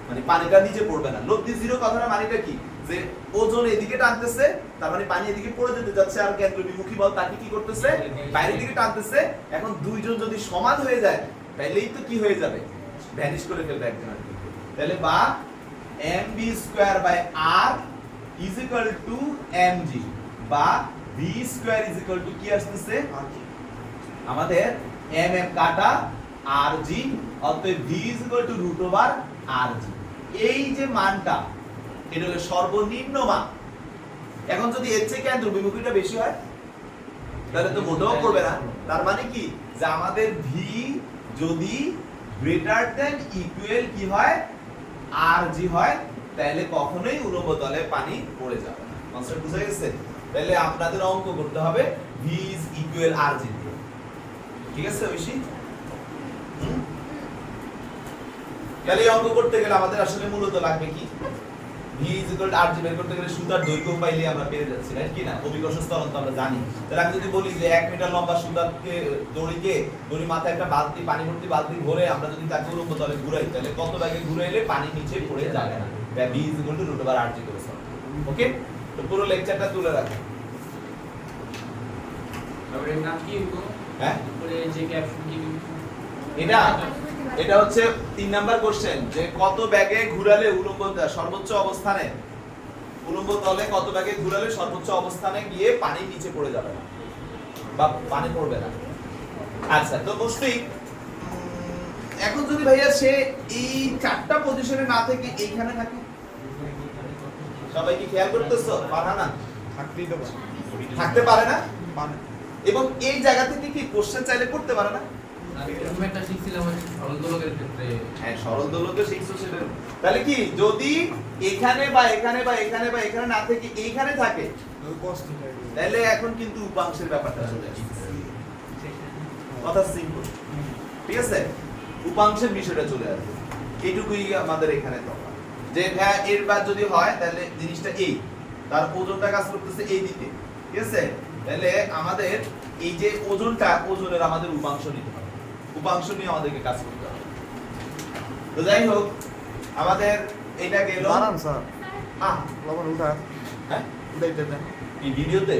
মানে পানিটা নিচে পড়বে না। লব্ধি 0 কথাটা মানেটা কি যে ওজন এদিকে টানতেছে, তার মানে পানি এদিকে পড়ে যেতে যাচ্ছে, আর কেন্দ্র বিমুখী বল তাকে কি করতেছে? বাইরের দিকে টানতেছে। এখন দুইজন যদি সমান হয়ে যায় তাহলেই তো কি হয়ে যাবে? ভ্যানিশ করে ফেলবে একজন আর কি। তাহলে বা mv²/r mg বা v² কি আসতেছে? আমাদের mm কাটা rg, অতএব v √rg। এই যে মানটা এটা হলো সর্বনিম্ন মান। এখন যদি এর চেয়ে কেন্দ্র বিমুখীটা বেশি হয় তাহলে তো মোটেও করবে না। তার মানে কি যে আমাদের v যদি গ্রেটার দ্যান ইকুয়াল কি হয়? rg হয়, তাহলে কখনোই উলম্ব তলে পানি পড়ে যাবে না। কনসেপ্ট বুঝা গেছে? তাহলে আপনাদের অঙ্ক করতে হবে v = rg। ঠিক আছে ঐশী? তাহলে এই অঙ্ক করতে গেলে আমাদের আসলে মূলত লাগবে কি? v r j বের করতে গেলে সুতার দৈর্ঘ্য পাইলে আমরা পেয়ে যাচ্ছি রাইট কি না অভিকর্ষ ত্বরণ তো আমরা জানি তাহলে আমি যদি বলি যে 1 মিটার লম্বা সুতাকে দড়ি মাথায় একটা বালতি পানি ভর্তি বালতি ভরে আমরা যদি তাকে উলম্ব তলে ঘুরাই তাহলে কত বেগে ঘুরাইলে পানি নিচে পড়ে যাবে না v √r j করে সলভ ওকে তো পুরো লেকচারটা তুলে রাখো তারপরে এর নাম কি হইবো হ্যাঁ তারপরে যে ক্যাপশন কি এটা হচ্ছে 3 নাম্বার কোশ্চেন যে কত ব্যাগে ঘুরালে উলম্ব সর্বোচ্চ অবস্থানে উলম্ব তলে কত ব্যাগে ঘুরালে সর্বোচ্চ অবস্থানে গিয়ে পানি নিচে পড়ে যাবে না বা পানি পড়বে না আচ্ছা তো মুশফিক এখন যদি ভাইয়া সে এই চারটা পজিশনে না থেকে এইখানে থাকে সবাই কি খেয়াল করতেছো ফারহানা থাকতেই তো পারে। থাকতে পারে না পারে। এবং এই জায়গা থেকে কি কোশ্চেন চাইলে করতে পারে না এরকম একটা শিখছিলাম সরল দোলকের ক্ষেত্রে হ্যাঁ সরল দোলকে শিখছো সেটা তাহলে কি যদি এখানে বা এখানে বা এখানে বা এখানে না থেকে এইখানে থাকে ওই cos theta এর। তাহলে এখন কিন্তু উপাংশের ব্যাপারটা চলে আসছে কথা সিম্পল ঠিক আছে উপাংশের বিষয়টা চলে আসবে এইটুকুই আমাদের এখানে দরকার যে হ্যাঁ এর বাদ যদি হয় তাহলে জিনিসটা এই তার ওজনটা কাজ করতেছে এই দিকে ঠিক আছে তাহলে আমাদের এই যে ওজনের আমাদের উপাংশ নিতে হবে উপাংশ নিয়ে আমাদেরকে কাজ করতে হবে তো যাই হোক আমাদের এটা গেল দাঁড়ান স্যার হ্যাঁ লবণ উঠা হ্যাঁ উঠাইতে দেন এই ভিডিওতে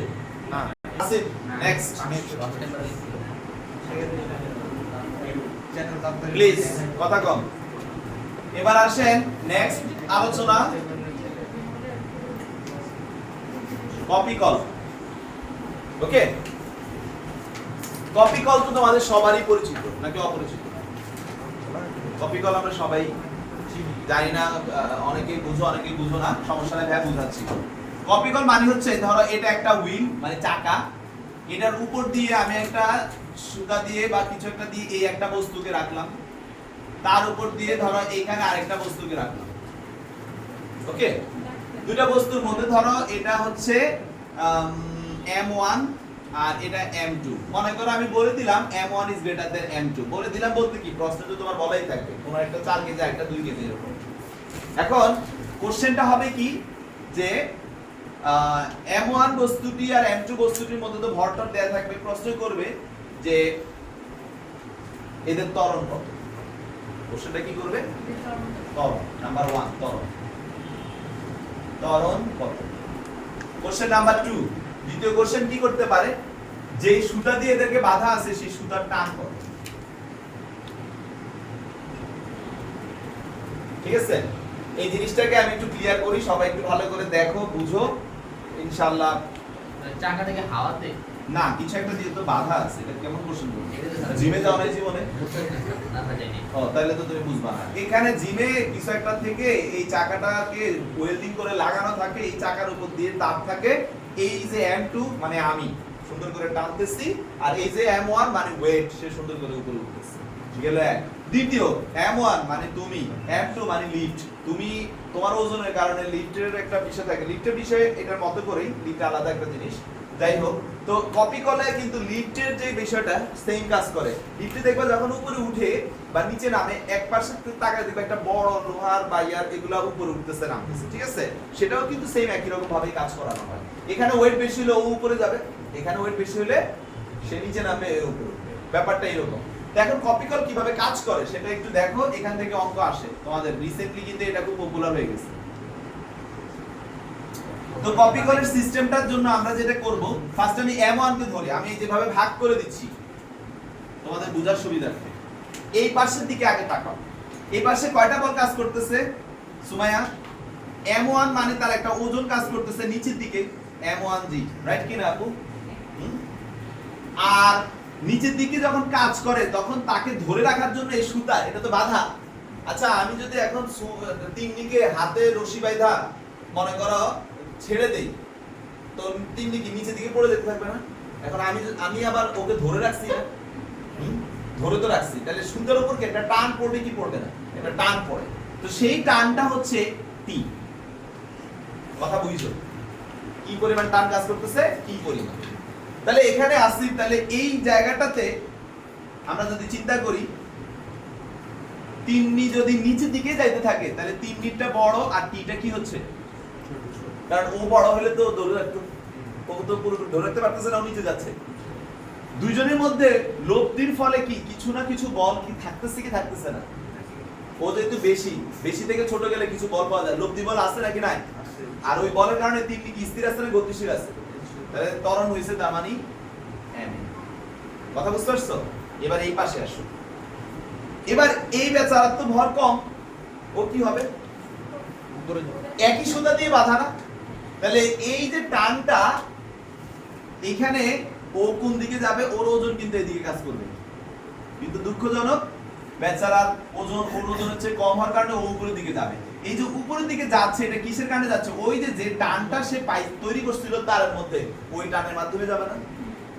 না আসিফ নেক্সট প্লিজ কথা কম এবার আসেন নেক্সট আলোচনা copy call okay copy call তো তোমাদের সবারই পরিচিত নাকি অপরিচিত কপি কল আমরা সবাই জানি না অনেকেই বুঝো না সমস্যা নেই ভাই বুঝাচ্ছি কপি কল মানে হচ্ছে ধরো এটা একটা হুইল মানে চাকা এটার উপর দিয়ে আমি একটা সুতা দিয়ে বা কিছু একটা দিয়ে এই একটা বস্তুকে রাখলাম তার উপর দিয়ে ধরো এইখানে আরেকটা বস্তুকে রাখলাম ওকে দুইটা বস্তুর মধ্যে ধরো এটা হচ্ছে m1 আর এটা m2 মনে করো আমি বলে দিলাম m1 is greater than m2 বলে দিলাম বলতে কি প্রশ্ন তো তোমার বলাই থাকবে তোমার একটা 4 কেজি একটা 2 কেজি এরকম এখন কোশ্চেনটা হবে কি যে m1 বস্তুটি আর m2 বস্তুটির মধ্যে তো ভরটর দেয়া থাকবে প্রশ্ন করবে যে এদের ত্বরণ কত কোশ্চেনটা কি করবে ত্বরণ নাম্বার 1 ত্বরণ কত কোশ্চেন নাম্বার 2 দ্বিতীয় কোশ্চেন কি করতে পারে যে সুতা দিয়ে এদেরকে বাঁধা আছে সেই সুতার টান কত ঠিক আছে এই জিনিসটাকে আমি একটু ক্লিয়ার করি সবাই একটু ভালো করে দেখো বুঝো ইনশাআল্লাহ চাকা থেকে হাওয়াতে না কিছু একটা দিয়ে তো বাঁধা আছে এটা কেমন কোশ্চেন বলবো এটা তো জিমে যাও না জীবনে না যায়নি ও তাহলে তো তুমি বুঝবা না এখানে জিমে কিছু একটা থেকে এই চাকাটাকে ওয়েল্ডিং করে লাগানো থাকে এই চাকার উপর দিয়ে তার থাকে এই যে m2 মানে আমি সুন্দর করে টানতেছি আর এই যে m1 মানে ওয়েট সে সুন্দর করে উপরে উঠতেছে গেল এক দ্বিতীয় m1 মানে তুমি m2 মানে লিফট তুমি তোমার ওজনের কারণে লিফটের একটা বিষয় থাকে লিফটের বিষয়ে এটার মতো করেই লিফট আলাদা একটা জিনিস যাই হোক তো কপি কলে কিন্তু লিফটের যে বিষয়টা সেম কাজ করে লিফটে দেখবা যখন উপরে উঠে বা নিচে নামে এক পাশে তাকায় দেখবা একটা বড় লোহার বাইয়ার এগুলা উপরে উঠতেছে নামতেছে ঠিক আছে সেটাও কিন্তু সেম একই রকম ভাবে কাজ করানো হয় এখানে ওয়েট বেশি হলে ও উপরে যাবে এখানে ওয়েট বেশি হলে সে নিচে নামবে এর উপরে উঠবে ব্যাপারটা এরকম তো এখন কপি কল কিভাবে কাজ করে সেটা একটু দেখো এখান থেকে অঙ্ক আসে তোমাদের রিসেন্টলি কিন্তু এটা খুব পপুলার হয়ে গেছে তো কপি কলের সিস্টেমটার জন্য আমরা যেটা করব ফার্স্ট আমি m1 কে ধরি আমি যেভাবে ভাগ করে দিচ্ছি তোমাদের বোঝার সুবিধার্থে এই পাশের দিকে আগে তাকাও এই পাশে কয়টা বল কাজ করতেছে সুমাইয়া m1 মানে তার একটা ওজন কাজ করতেছে নিচের দিকে m1g রাইট কি না আপু আর নিচের দিকে যখন কাজ করে তখন তাকে ধরে রাখার জন্য এই সুতা এটা তো বাধা আচ্ছা আমি যদি এখন তিন্নিকে হাতে রশি বাইধা মনে করো ছেড়ে দেই তো তিন্নি কি নিচের দিকে পড়ে যেতে থাকবে না এখন আমি আবার ওকে ধরে রাখছি না ধরে তো রাখছি তাহলে সুতার উপর কি একটা টান পড়বে কি পড়বে না একটা টান পড়ে তো সেই টানটা হচ্ছে টি কথা বুঝছো কি পরিমাণ টান কাজ করতেছে কি পরিমাণ তাহলে এখানে আসি তাহলে এই জায়গাটাতে আমরা যদি চিন্তা করি তিন্নি যদি নিচের দিকে যাইতে থাকে তাহলে তিন্নিটা বড় আর টিটা কি হচ্ছে কারণ ও বড় হলে তো ধরে রাখতো, ও তো পুরো ধরে রাখতে পারতেছে না, ও নিচে যাচ্ছে। দুইজনের মধ্যে লব্ধির ফলে কি কিছু না কিছু বল কি থাকতেছে কি থাকতেছে না? ও যেহেতু বেশি থেকে ছোট গেলে কিছু বল পাওয়া যায়, লব্ধি বল আছে নাকি নাই? আর ওই বলের কারণে তিনটি কি স্থির আছে না গতিশীল আছে? তাহলে ত্বরণ হইছে তার মানে m। কথা বুঝতে পারছো? এবার এই পাশে আসো। এবার এই বেচারার তো ভর কম, ও কি হবে? উপরে যাবে। একই সুতা দিয়ে বাঁধা না, তাহলে এই যে টানটা এখানে ও কোন দিকে যাবে, ওর ওজন কিন্তু এদিকে কাজ করবে। কিন্তু দুঃখজনক বেচারার ওজন ওর ওজনের চেয়ে কম হওয়ার কারণে ও উপরের দিকে যাবে। এই যে উপরের দিকে যাচ্ছে এটা কিসের কারণে যাচ্ছে? ওই যে টানটা সে তৈরি করছিল তার মধ্যে, ওই টানের মাধ্যমে যাবে না,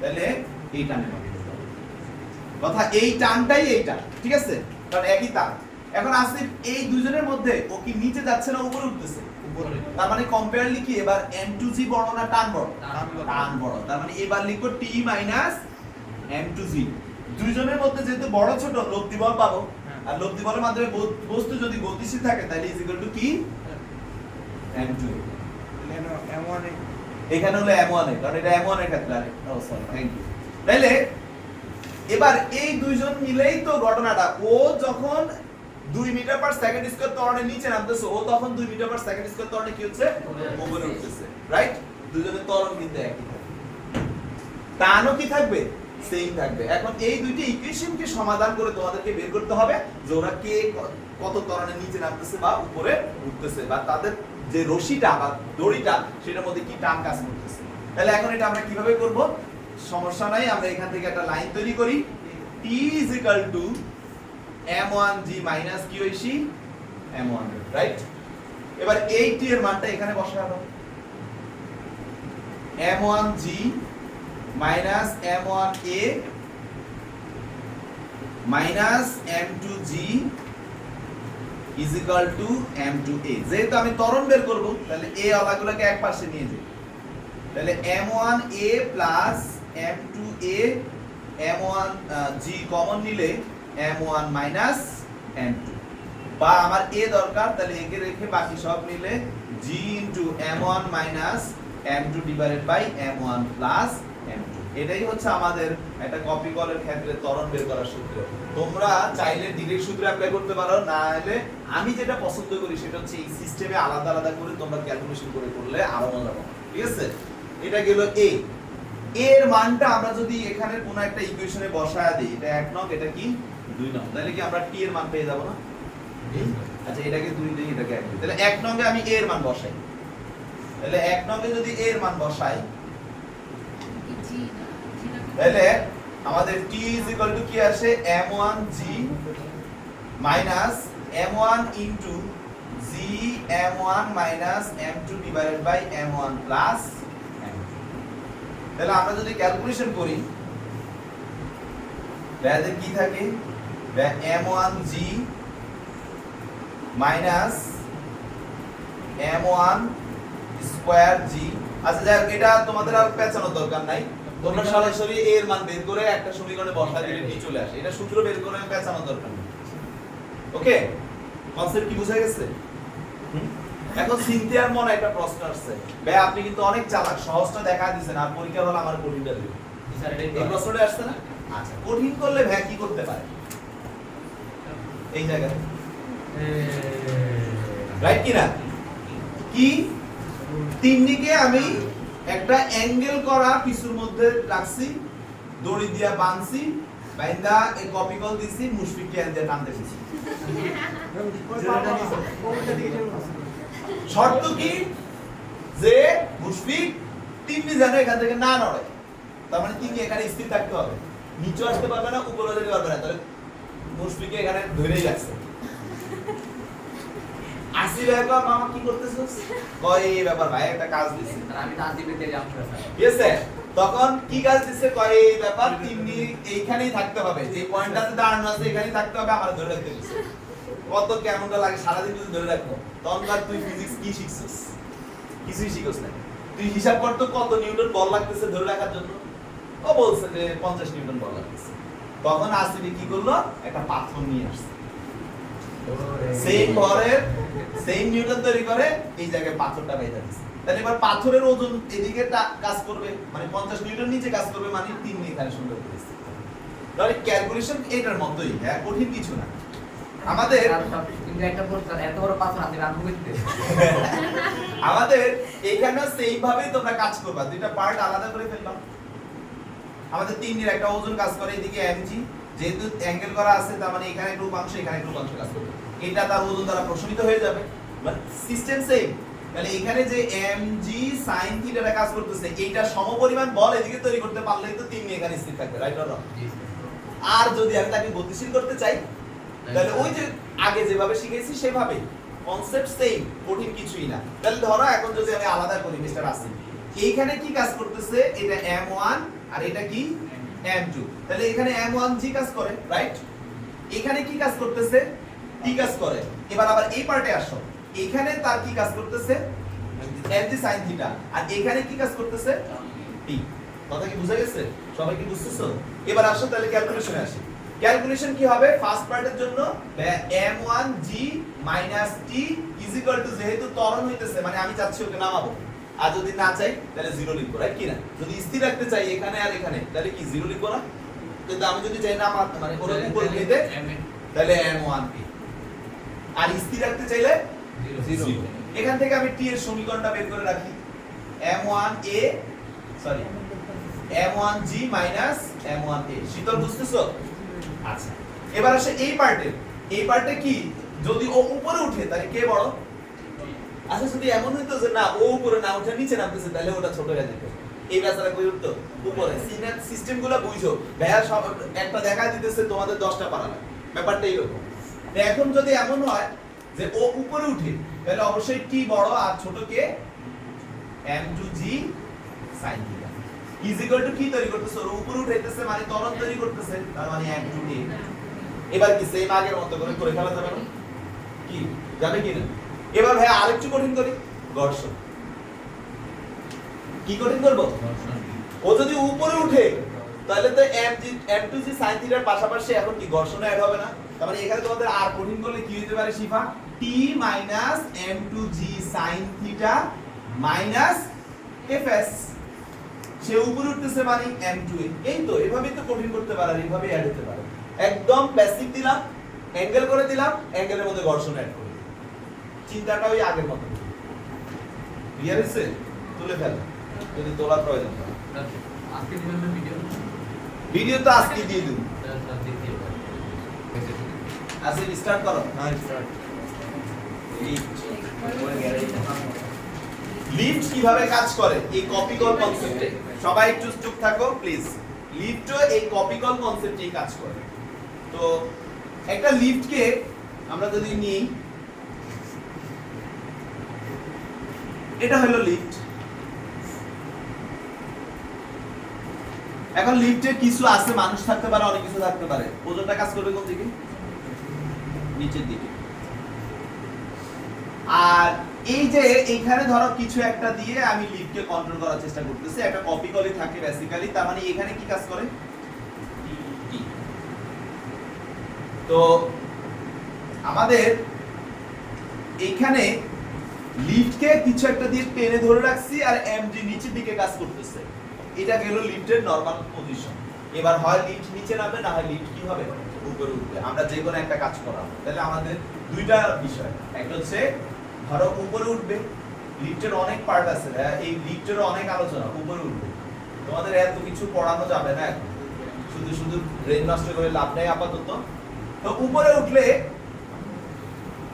তাহলে এই টানের মাধ্যমে যাবে। কথা এই টানটাই এইটা, ঠিক আছে? কারণ একই টান। এখন আসিফ এই দুজনের মধ্যে ও কি নিচে যাচ্ছে না উপরে উঠতেছে? উপরে। তার মানে কম্পেয়ারলি কি এবার m2g বড় না টান বড়? টান বড়। টান বড়। তার মানে এবার লিখো t m2g। দুইজনের মধ্যে যেহেতু বড় ছোট লব্ধি বল পাবো, আর লব্ধি বলের মাধ্যমে বস্তু যদি গতিশীল থাকে তাহলে ইজ ইকুয়াল টু কি m2। এমন এখানে হলো m1 এর, কারণ এটা m1 এর ক্ষেত্রে আরে ও সরি থ্যাংক ইউ। তাহলে এবার এই দুইজন মিলেই তো ঘটনাটা, ও যখন 2 মিটার পার সেকেন্ড স্কয়ার ত্বরণের নিচে নামতেছে, ও তখন 2 মিটার পার সেকেন্ড স্কয়ার ত্বরণে কি হচ্ছে? উপরে উঠতেছে, রাইট? দুজনের ত্বরণ কিন্তু একই থাকবে, টানও কি থাকবে? সেম থাকবে। এখন এই দুইটি ইকুয়েশনকে সমাধান করে তোমাদেরকে বের করতে হবে যে ওরা কে কত ত্বরণের নিচে নামতেছে বা উপরে উঠতেছে, বা তাদের যে রশিটা বা দড়িটা সেটার মধ্যে কি টান কাজ করতেছে। তাহলে এখন এটা আমরা কিভাবে করব? সমস্যা নাই, আমরা এখান থেকে একটা লাইন তৈরি করি, t m1g মাইনাস কি হইছি m1, রাইট? এবার এই t এর মানটা এখানে বসাবো, m1g minus m1a minus m2g is equal two m2a। যেহেতু আমি ত্বরণ বের করব তাহলে a ওয়ালাগুলোকে এক পাশে নিয়ে যাই, তাহলে m1a plus m2a, m1g common নিলে m1 মাইনাস m2, বা আমার a দরকার তাহলে a কে রেখে বাকি সব নিলে g into m1 minus m2 divided by m1 plus m2। এটাই হচ্ছে আমাদের একটা কপি কলের ক্ষেত্রে ত্বরণ বের করার সূত্র। তোমরা চাইলে ডিরেক্ট সূত্র অ্যাপ্লাই করতে পারো, না হলে আমি যেটা পছন্দ করি সেটা হচ্ছে এই সিস্টেমে আলাদা আলাদা করে তোমরা ক্যালকুলেশন করে করলে আরো মজা পাবে, ঠিক আছে? এটা গেল a। এর মানটা আমরা যদি এখানে কোনো একটা ইকুয়েশনে বসায় দিই, এটা 1 নং, এটা কি 2 নং, তাহলে কি আমরা t এর মান পেয়ে যাব না? আচ্ছা এটাকে 2 দিই, এটাকে 1 দিই, তাহলে 1 নং এ আমি a এর মান বসাই, তাহলে 1 নং এ যদি a এর মান বসাই তাহলে আমাদের t ইজ ইকুয়াল টু কি আসে m1g minus m1 into g m1 minus m2 divided by m1 plus m2। তাহলে আমরা যদি ক্যালকুলেশন করি তাহলে কি থাকে m1g minus m1 square g। আচ্ছা যাই হোক, এটা তোমাদের আর পেছানোর দরকার নাই, তোমরা সরাসরি a এর মান বের করে একটা সমীকরণে বসা দিলে d চলে আসে, এটা সূত্র বের করে পেছানোর দরকার নেই। ওকে, কনসেপ্ট কি বুঝা গেছে? এখন সিনথিয়ার মনে একটা প্রশ্ন আসছে, ভাই আপনি কিন্তু অনেক চালাক, সহজটা দেখা দিয়েছেন আর পরীক্ষার হল আমার কঠিনটা দিবেন, স্যার এই এটা প্রশ্নটা আসছে না? আচ্ছা কঠিন করলে ভাই কি করতে পারে এই জায়গায়, রাইট কি না? কি তিন দিকে আমি একটা অ্যাঙ্গেল করা পিছুর মধ্যে রাখছি, দড়ি দিয়া বাঁধছি, বাইন্দা এই কপি কল দিছি, মুশফিককে এনে টানতে দিছি। শর্ত কি যে মুশফিক তিন্নি যেন এখান থেকে না নড়ে, তার মানে তিন্নি এখানে স্থির থাকতে হবে, নিচে আসতে পারবে না, উপরে যেতে পারবে না, তাহলে মুশফিককে এখানে ধরেই রাখছে। আসি ব্যাপার মামা কি করতেছস? কয় এই ব্যাপার ভাই একটা কাজ দিছি, আমি দাঁত দিবে তেলে আমটা স্যার। ঠিক আছে? তখন কি কাজ দিছে? কয় এই ব্যাপার তিন্নি এইখানেই থাকতে হবে, যে পয়েন্টটাতে দাঁড়ানো আছে এখানেই থাকতে হবে, আমার ধরে রাখতে দিছে। কত কেমনটা লাগে সারাদিন যদি ধরে রাখো, তখন আর তুই ফিজিক্স কি শিখছিস? কিছুই শিখছ না। তুই হিসাব কর তো কত নিউটন বল লাগতেছে ধরে রাখার জন্য। ও বলছে যে 50 নিউটন বল লাগতেছে। তখন আসিবি কি করলো? একটা পাথর নিয়ে আসছে, সেম ভরের সেম নিউটন তৈরি করে এই জায়গায় পাথরটা বাইরে দিচ্ছে। তাহলে এবার পাথরের ওজন এদিকে কাজ করবে মানে 50 নিউটন নিচে কাজ করবে মানে 3 এখানে সুন্দর করে স্থির থাকবে। তাহলে ক্যালকুলেশন এটার মতোই, হ্যাঁ কঠিন কিছু না। আমাদের কিন্তু একটা প্রশ্ন, এত বড় পাথর হাতে রাখবো করতে আমাদের এইখানেও সেম ভাবেই তোমরা কাজ করবা, দুইটা পার্ট আলাদা করে ফেললাম। আমাদের 3 এর একটা ওজন কাজ করে এদিকে mg, যেহেতু অ্যাঙ্গেল করা আছে তার মানে এখানে একটু উপাংশ এখানে একটু উপাংশ কাজ করবে, এটা তার ওজন দ্বারা প্রশমিত হয়ে যাবে, মানে সিস্টেম সেম। তাহলে এখানে যে mg sin থিটাটা কাজ করতেছে এইটা সমপরিমাণ বল এদিকে তৈরি করতে পারলেই তো 3 এখানে স্থির থাকবে, রাইট অর রং? আর যদি আমি তাকে গতিশীল করতে চাই তাহলে ওই যে আগে যেভাবে শিখেছি সেভাবে, কনসেপ্ট সেম, কঠিন কিছুই না। তাহলে ধরো এখন যদি আমি আলাদা করি মিস্টার আসিফ, এইখানে কি কাজ করতেছে, এটা m1 আর এটা কি m2, তাহলে এখানে m1g কাজ করে, রাইট? এখানে কি কাজ করতেছে, t কাজ করে। এবার আবার এই পার্টে আসো, এখানে তার কি কাজ করতেছে, mg sin থিটা, আর এখানে কি কাজ করতেছে, t। কথা কি বুঝা গেছে? সবাই কি বুঝতেছো? এবার আসো তাহলে ক্যালকুলেশনে আসি। ক্যালকুলেশন কি হবে, ফার্স্ট পার্টের জন্য m1g - t যেহেতু ত্বরণ হইতেছে মানে আমি চাচ্ছি ওকে নামাবো, আর যদি না চাই তাহলে 0 লিখবো, রাইট কি না? যদি স্থির রাখতে চাই এখানে আর এখানে তাহলে কি 0 লিখবো না? কিন্তু আমি যদি চাই না মানে ওর উপর নিতে তাহলে m1p, আর স্থির রাখতে চাইলে 0। এখান থেকে আমি t এর সমীকরণটা বের করে রাখি, m1a সরি m1g - m1a। শীতল বুঝতেছো? আচ্ছা, এবার আসে এই পার্টে কি, যদি ও উপরে উঠে তাহলে কে বড়? আচ্ছা যদি এমন হইতো যে না ও উপরে না উঠে নিচে নামতেছে তাহলে ওটা ছোট হয়ে যেত, এই বেচারা কই উঠতো উপরে। সিস্টেমগুলো বুঝো, ভাইয়া সব একটা দেখা দিতেছে তোমাদের 10টা পারা লাগে, ব্যাপারটা এইরকম। এখন যদি এমন হয় যে ও উপরে উঠে তাহলে অবশ্যই t বড় আর ছোট কে, m2g sin থিটা কি তৈরি করতেছে, ওর উপরে উঠাইতেছে মানে ত্বরণ তৈরি করতেছে, তার মানে m2t। এবার কি সেম আগের মতো করে ফেলা যাবে না? কি যাবে কি না? এবার ভাই আরেকটু কঠিন করি, ঘর্ষণ। কি কঠিন করব? ও যদি উপরে উঠে তাহলে তো m2g sin থিটার পাশাপাশি এখন কি ঘর্ষণ অ্যাড হবে না? তার মানে এখানে তোমাদের আর কঠিন করলে কি হতে পারে শিফা, t - m2g sin theta - fs। সে উপরে উঠতেছে মানে m2a। এই তো এভাবেই তো কঠিন করতে পারে, আর এইভাবে অ্যাড হতে পারে। একদম বেসিক দিলাম, অ্যাঙ্গেল করে দিলাম, অ্যাঙ্গেলের মধ্যে ঘর্ষণ অ্যাড করে দিলাম, চিন্তাটা ওই আগের মতো। ক্লিয়ার হইছে? তুলে ফেল যদি তোলার প্রয়োজন হয়। আজকে দিবেন ভিডিও ভিডিও তো আজকে দিয়ে দিন। আজকে স্টার্ট করো। হ্যাঁ স্টার্ট। লিফট কিভাবে কাজ করে এই কপি কল কনসেপ্টে সবাই একটু চুপ থাকো প্লিজ। লিফটও এই কপি কল কনসেপ্টেই কাজ করে। তো একটা লিফটকে আমরা যদি নিই, এটা হলো লিফট। এখন লিফটে কিছু আছে, মানুষ থাকতে পারে, অনেক কিছু থাকতে পারে। ওজনটা কাজ করবে কোন দিকে? নিচের দিকে। আর এই যে এইখানে ধরো কিছু একটা দিয়ে আমি লিফটকে কন্ট্রোল করার চেষ্টা করতেছি, একটা কপি কলই থাকে বেসিক্যালি, তার মানে এখানে কি কাজ করে? টি। তো আমাদের এইখানে লিফটকে কিছু একটা দিয়ে টেনে ধরে রাখছি আর এমজি নিচের দিকে কাজ করতেছে, এটা গেল লিফটের নরমাল পজিশন। এবার হয় লিফট নিচে নামবে, না হয় লিফট কি হবে উপরে উঠবে। আমরা যে কোনো একটা কাজ করাবো, তাহলে আমাদের দুইটা বিষয়, একটা হচ্ছে ধরো উপরে উঠবে, লিফটের অনেক পার্ট আছে, এই লিফটের অনেক আলোচনা, উপরে উঠবে। তোমাদের এত কিছু পড়ানো যাবে না এখন, শুধু শুধু ব্রেন নষ্ট করে লাভ নেই আপাতত। তো উপরে উঠলে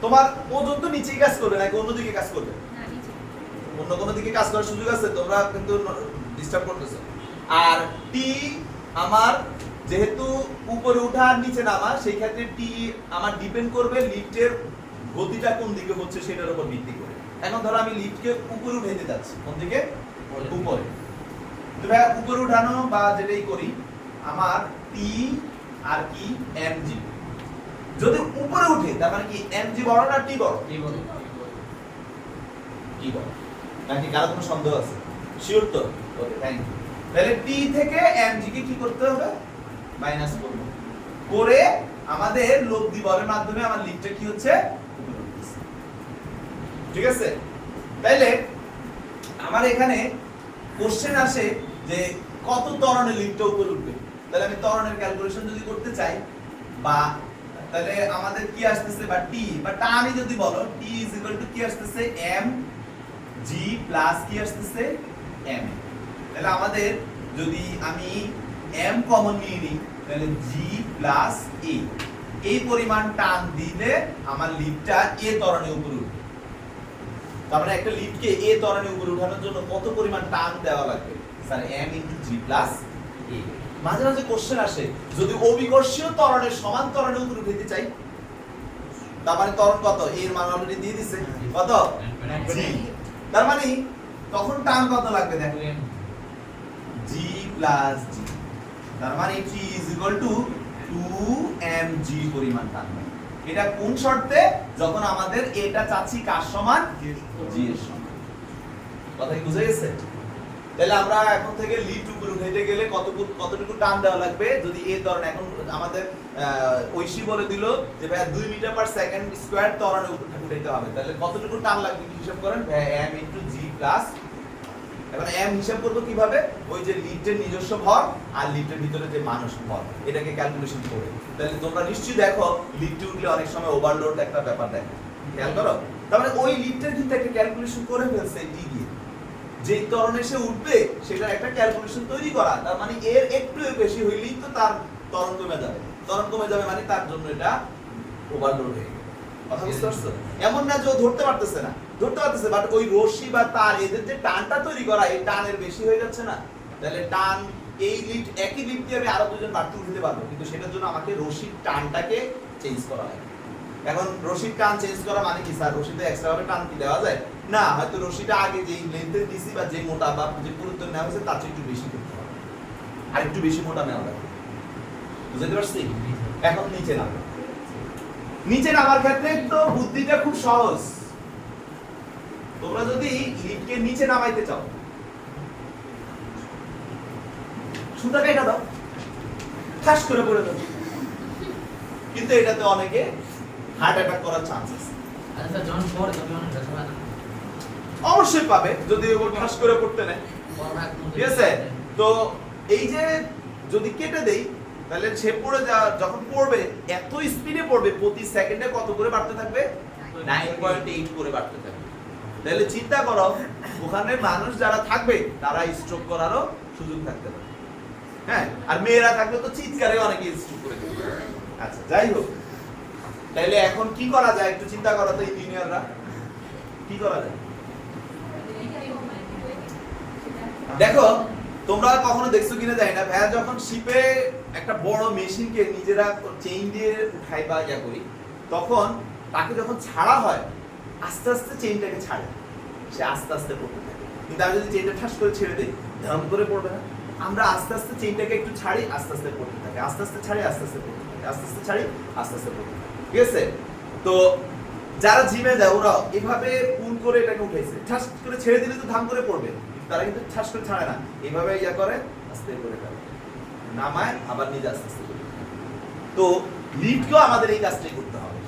তোমার ওজন তো নিচেই কাজ করবে নাকি অন্যদিকে কাজ করবে? অন্য কোনো দিকে কাজ করার সুযোগ আছে? তোমরা কিন্তু ডিস্টার্ব করতেছো। আর টি আমার যেহেতু উপরে ওঠা আর নিচে নামা, সেই ক্ষেত্রে টি আমার ডিপেন্ড করবে লিফটের গতিটা কোন দিকে হচ্ছে সেটার উপর ভিত্তি করে। এখন ধরো আমি লিফটকে উপরে উঠাইতে যাচ্ছি, কোন দিকে? উপরে। তো ভাই উপরে উঠানো বা যেটাই করি, আমার টি আর কি এমজি যদি উপরে উঠে, তার মানে কি এমজি বড় না টি বড়? টি বড়। টি বড় নাকি কারো কোনো সন্দেহ আছে? শিওর তো? ওকে, থ্যাংক ইউ। তাহলে টি থেকে এমজি কে কি করতে হবে? মাইনাস করব, করে আমাদের লব্ধি বলের মাধ্যমে আমার লিফটে কি হচ্ছে? উপরে উঠতেছে। ঠিক আছে? তাইলে আমার এখানে কোশ্চেন আসে যে কত ত্বরণে লিফটটা উপরে উঠবে, তাহলে আমি ত্বরণের ক্যালকুলেশন যদি করতে চাই, বা তাহলে আমাদের কি আসতেছে, বা টি বা টানই যদি বলো, টি ইজ ইকুয়াল টু কি আসতেছে, এম জি প্লাস কি আসতেছে, এম। তাহলে আমাদের যদি আমি এম কমন নিয়ে নিই, তাহলে জি প্লাস এ, এই পরিমাণ টান দিলে আমার লিফটটা এ ত্বরণে উপরে উঠবে। তার মানে একটা লিফটকে এ ত্বরণে উপরে উঠানোর জন্য কত পরিমাণ টান দেওয়া লাগবে, sir M into G plus A. মাঝে মাঝে কোশ্চেন আসে যদি অভিকর্ষীয় ত্বরণের সমান ত্বরণে উপরে উঠাতে চাই, তার মানে ত্বরণ কত, এর মান অলরেডি দিয়ে দিছে কত, জি। তার মানে তখন টান কত লাগবে, দেখো জি প্লাস জি, তার মানে টি ইজ ইকুয়াল টু 2mg পরিমাণ টান। এটা কোন শর্তে, যখন আমাদের এটা চাচ্ছি কার সমান, জি এর সমান। কথা কি বুঝে গেছে? তাহলে আমরা এখন থেকে লিফট উপরে উঠাইতে গেলে কতটুকু টান দেওয়া লাগবে, যদি এই ধরনের এখন আমাদের ঐশী বলে দিল যে ভাই 2 মিটার পার সেকেন্ড স্কয়ার ত্বরণে উঠাইতে হবে, তাহলে কতটুকু টান লাগবে কি হিসাব করেন, m ইনটু g প্লাস, এখন m হিসাব করব কিভাবে, ওই যে লিফটের নিজস্ব ভর আর লিফটের ভিতরে যে মানুষ ভর, এটাকে ক্যালকুলেশন করে। তাহলে তোমরা নিশ্চয়ই দেখো লিফটে উঠলে অনেক সময় ওভারলোড একটা ব্যাপার দেখো, খেয়াল করো। তার মানে ওই লিফটের কিন্তু একটা ক্যালকুলেশন করে ফেলছে টি দিয়ে, যে ত্বরণে সে উঠবে সেটার একটা ক্যালকুলেশন তৈরি করা। তার মানে এর একটু বেশি হইলেই তো তার ত্বরণ কমে যাবে, ত্বরণ কমে যাবে মানে তার জন্য এটা ওভারলোড হয়ে গেল। কথা বুঝতে পারছো? এমন না যে ও ধরতে পারতেছে না, ধরতে পারতেছে, বাট ওই রশি বা তার এদের যে টানটা তৈরি করা, এই টানের বেশি হয়ে যাচ্ছে না। তাহলে টান, এই লিফট একই লিফট দিয়ে আমি আরো দুজন বাড়তি উঠাতে পারবো, কিন্তু সেটার জন্য আমাকে রশির টানটাকে চেঞ্জ করা লাগে। এখন রশির টান চেঞ্জ করা মানে কি স্যার, রশিতে এক্সট্রা ভাবে টান কি দেওয়া যায় না, হয়তো রশিটা আগে যেই লেন্থে দিছি বা যে মোটা বা যে পুরুত্ব নেওয়া হয়েছে তার চেয়ে একটু বেশি করতে হবে, আর একটু বেশি মোটা নেওয়া লাগবে। বুঝতে পারছি? এখন নিচে নামো, নিচে নামার ক্ষেত্রে তো বুদ্ধিটা খুব সহজ। তোমরা যদি লিফটকে নিচে নামাইতে চাও, সুতা কেটে দাও, ঠাস করে পড়ে দাও, কিন্তু এটাতে অনেকে হার্ট অ্যাটাক করার চান্স আছে। আচ্ছা যখন পড়ে তখন সময় না অবশ্যই পাবে যদি ওর ঠাস করে পড়তে নেয়, ঠিক আছে? তো এই যে যদি কেটে দেই, তাহলে সে পড়ে যখন পড়বে এত স্পিডে পড়বে, প্রতি সেকেন্ডে কত করে বাড়তে থাকবে, 9.8 করে বাড়তে থাকবে। তাহলে চিন্তা করো ওখানে মানুষ যারা থাকবে তারা স্ট্রোক করারও সুযোগ থাকতে পারে। হ্যাঁ, আর মেয়েরা থাকলে তো চিৎকারে অনেকে স্ট্রোক করে দেবে। আচ্ছা যাই হোক, তাহলে এখন কি করা যায় একটু চিন্তা করো তো ইঞ্জিনিয়াররা, কি করা যায়? দেখো তোমরা কখনো দেখছো কিনা জানি না, ভাইয়া যখন শিপে একটা বড় মেশিনকে নিজেরা চেইন দিয়ে উঠাই বা ইয়া করি, তখন তাকে যখন ছাড়া হয় আস্তে আস্তে চেইনটাকে ছাড়ে, সে আস্তে আস্তে পড়তে থাকে। কিন্তু আমি যদি চেইনটা ঠাস করে ছেড়ে দিই, ধাম করে পড়বে না। আমরা আস্তে আস্তে চেইনটাকে একটু ছাড়ি, আস্তে আস্তে পড়তে থাকে, আস্তে আস্তে ছাড়ি, আস্তে আস্তে পড়তে থাকে, আস্তে আস্তে ছাড়ি, আস্তে আস্তে পড়তে থাকে, ঠিক আছে? তো যারা জিমে যায় ওরা এভাবে পুল করে এটাকে উঠাইছে, ঠাস করে ছেড়ে দিলে তো ধাম করে পড়বে, তারা কিন্তু ঠাস করে ছাড়ে না, এভাবে ইয়া করে আস্তে করে ফেলে, নামায় আবার নিজে আস্তে আস্তে করে। তো লিফটকেও আমাদের এই কাজটাই করতে হবে।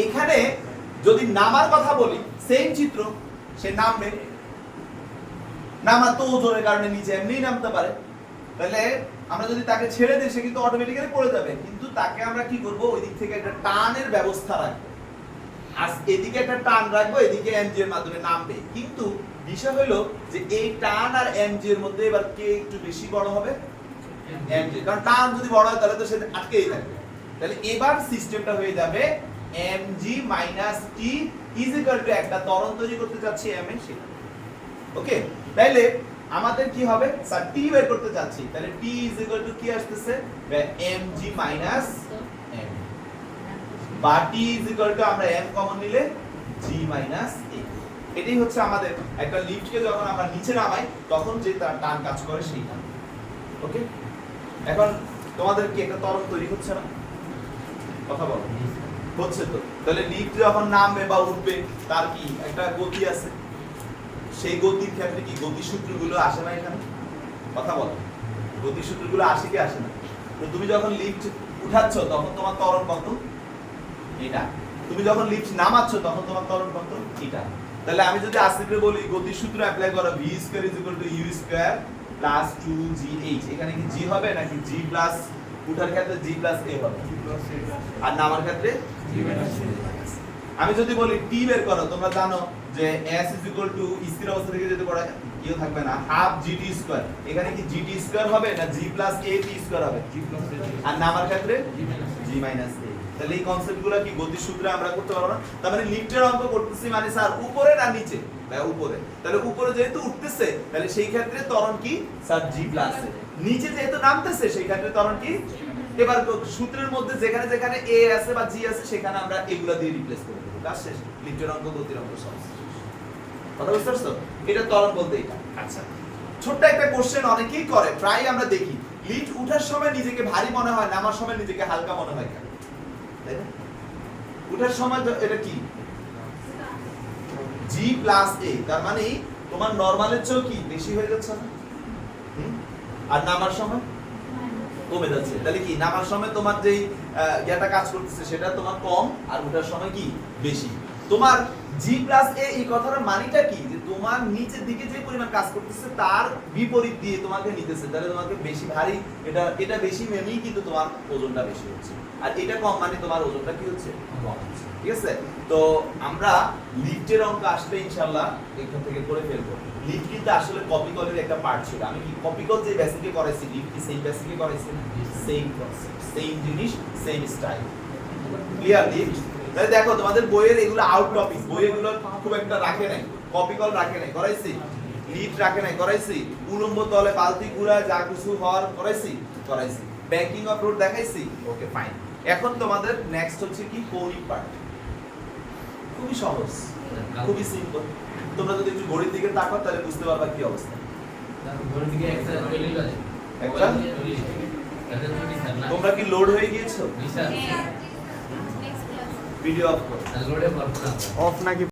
এখানে যদি নামার কথা বলি, সেম চিত্র, সে নামবে, নামার তো ওজনের কারণে নিচে এমনিই নামতে পারে, তাহলে আমরা যদি তাকে ছেড়ে দিই সে কিন্তু অটোমেটিক্যালি পড়ে যাবে, কিন্তু তাকে আমরা কি করব, ওই দিক থেকে একটা টানের ব্যবস্থা রাখবো, আর এদিকে একটা টান রাখবো, এদিকে এমজি এর মাধ্যমে নামবে। কিন্তু বিষয় হলো যে এই টান আর এমজি এর মধ্যে এবার কে একটু বেশি বড় হবে, এমজি, কারণ টান যদি বড় হয় তাহলে তো সে আটকেই থাকবে। তাহলে এবার সিস্টেমটা হয়ে যাবে mg - t is equal two একটা ত্বরণ তৈরি করতে যাচ্ছি m এর, সেটা ওকে। তাহলে আমাদের কি হবে, স্যার t বের করতে যাচ্ছি, তাহলে t ইজ ইকুয়াল টু কি আসতেছে, mg - m, বা t ইজ ইকুয়াল টু আমরা m কমন নিলে g - a। এটাই হচ্ছে আমাদের একটা লিফটকে যখন আমরা নিচে নামাই তখন যে তার টান কাজ করে সেই টান, ওকে। এখন তোমাদের কি একটা ত্বরণ তৈরি হচ্ছে না, কথা বলো, হচ্ছে তো? তাহলে লিফট যখন নামবে বা উঠবে তার কি একটা গতি আছে, সেই গতির ক্ষেত্রে কি গতি সূত্রগুলো আসে না এখানে, কথা বলো, গতি সূত্রগুলো আসে কি আসে না? তো তুমি যখন লিফট উঠাচ্ছ তখন তোমার ত্বরণ কত, এটা, তুমি যখন লিফট নামাচ্ছ তখন তোমার ত্বরণ কত, এটা। তাহলে আমি যদি আস্তে করে বলি গতির সূত্র অ্যাপ্লাই করো v square u square plus 2gh, এখানে কি g হবে নাকি g প্লাস উঠার ক্ষেত্রে g প্লাস a হবে আর নামার ক্ষেত্রে g minus a। আমি যদি বলি t বের করো, তোমরা জানো যে s স্থির অবস্থা থেকে যদি পড়া ইও থাকবে না হাফ gt স্কয়ার, এখানে কি gt স্কয়ার হবে না g প্লাস at স্কয়ার হবে g plus a। আর নামার ক্ষেত্রে g minus a। g a। তাহলে এই কনসেপ্টগুলো কি গতির সূত্রে আমরা করতে পারবো না? তার মানে লিফটের অঙ্ক করতেছি মানে স্যার উপরে না নিচে? ভাই উপরে। তাহলে উপরে যেহেতু উঠতেছে তাহলে সেই ক্ষেত্রে ত্বরণ কি স্যার g প্লাস a। নিচে যেহেতু নামতেছে সেই ক্ষেত্রে ত্বরণ কি? এবার সূত্রের মধ্যে যেখানে যেখানে a আছে বা g আছে সেখানে আমরা এগুলা দিয়ে রিপ্লেস করে দেব। কাজ শেষ। লিফটের অঙ্ক গতির অঙ্ক সব শেষ। কথা বুঝতে পারছো? এটা ত্বরণ বলতে এটা। আচ্ছা, ছোট্ট একটা কোশ্চেন অনেকেই করে, প্রায় আমরা দেখি লিফট উঠার সময় নিজেকে ভারী মনে হয়, নামার সময় নিজেকে হালকা মনে হয় কেন? তাই না? উঠার সময় এটা কি g প্লাস a, তার মানে তোমার নরমালের চেয়েও কি বেশি হয়ে যাচ্ছে না? আর নামার সময় কমে যাচ্ছে। তাহলে কি নামার সময় তোমার যেই ইয়াটা কাজ করতেছে সেটা তোমার কম আর উঠার সময় কি বেশি। তোমার g প্লাস a এই কথাটার মানেটা কি? যে তোমার নিচের দিকে যে পরিমাণ কাজ করতেছে তার বিপরীত দিয়ে তোমাকে নিতেছে, তাহলে তোমাকে বেশি ভারী, এটা বেশি মেনেই কিন্তু তোমার ওজনটা বেশি হচ্ছে, আর এটা কম মানে তোমার ওজনটা কি হচ্ছে? কম হচ্ছে। ঠিক আছে? তো আমরা লিফটের অঙ্ক আসলে ইনশাআল্লাহ এখান থেকে করে ফেলবো। লিফট কিন্তু আসলে কপি কলের একটা পার্ট ছিল। আমি কি কপি কল যে বেসিকে করাইছি, লিফট কি সেম বেসিকে করাইছি? সেম কনসেপ্ট, সেম জিনিস, সেম স্টাইল। ক্লিয়ার? লিফট তাহলে দেখো তোমাদের বইয়ের এগুলো আউট টপিক, বই এগুলো খুব একটা রাখে নাই, কপি কল রাখে নাই, করাইছি। লিফট রাখে নাই, করাইছি। উলম্ব তলে বালতি ঘুরা যা কিছু হওয়ার করাইছি, করাইছি। ব্যাংকিং অফ রোড দেখাইছি, ওকে ফাইন। এখন তোমাদের নেক্সট হচ্ছে কি কৌণিক পার্ট। খুবই সহজ, খুবই সিম্পল। তোমরা যদি একটু ঘড়ির দিকে তাকাও তাহলে বুঝতে পারবা কি অবস্থা। ঘড়ির দিকে একটা চলে গেছে। একটা তোমরা কি লোড হয়ে গিয়েছো? ভিডিও অফ করো। লোডে পড়বো না। অফ নাকি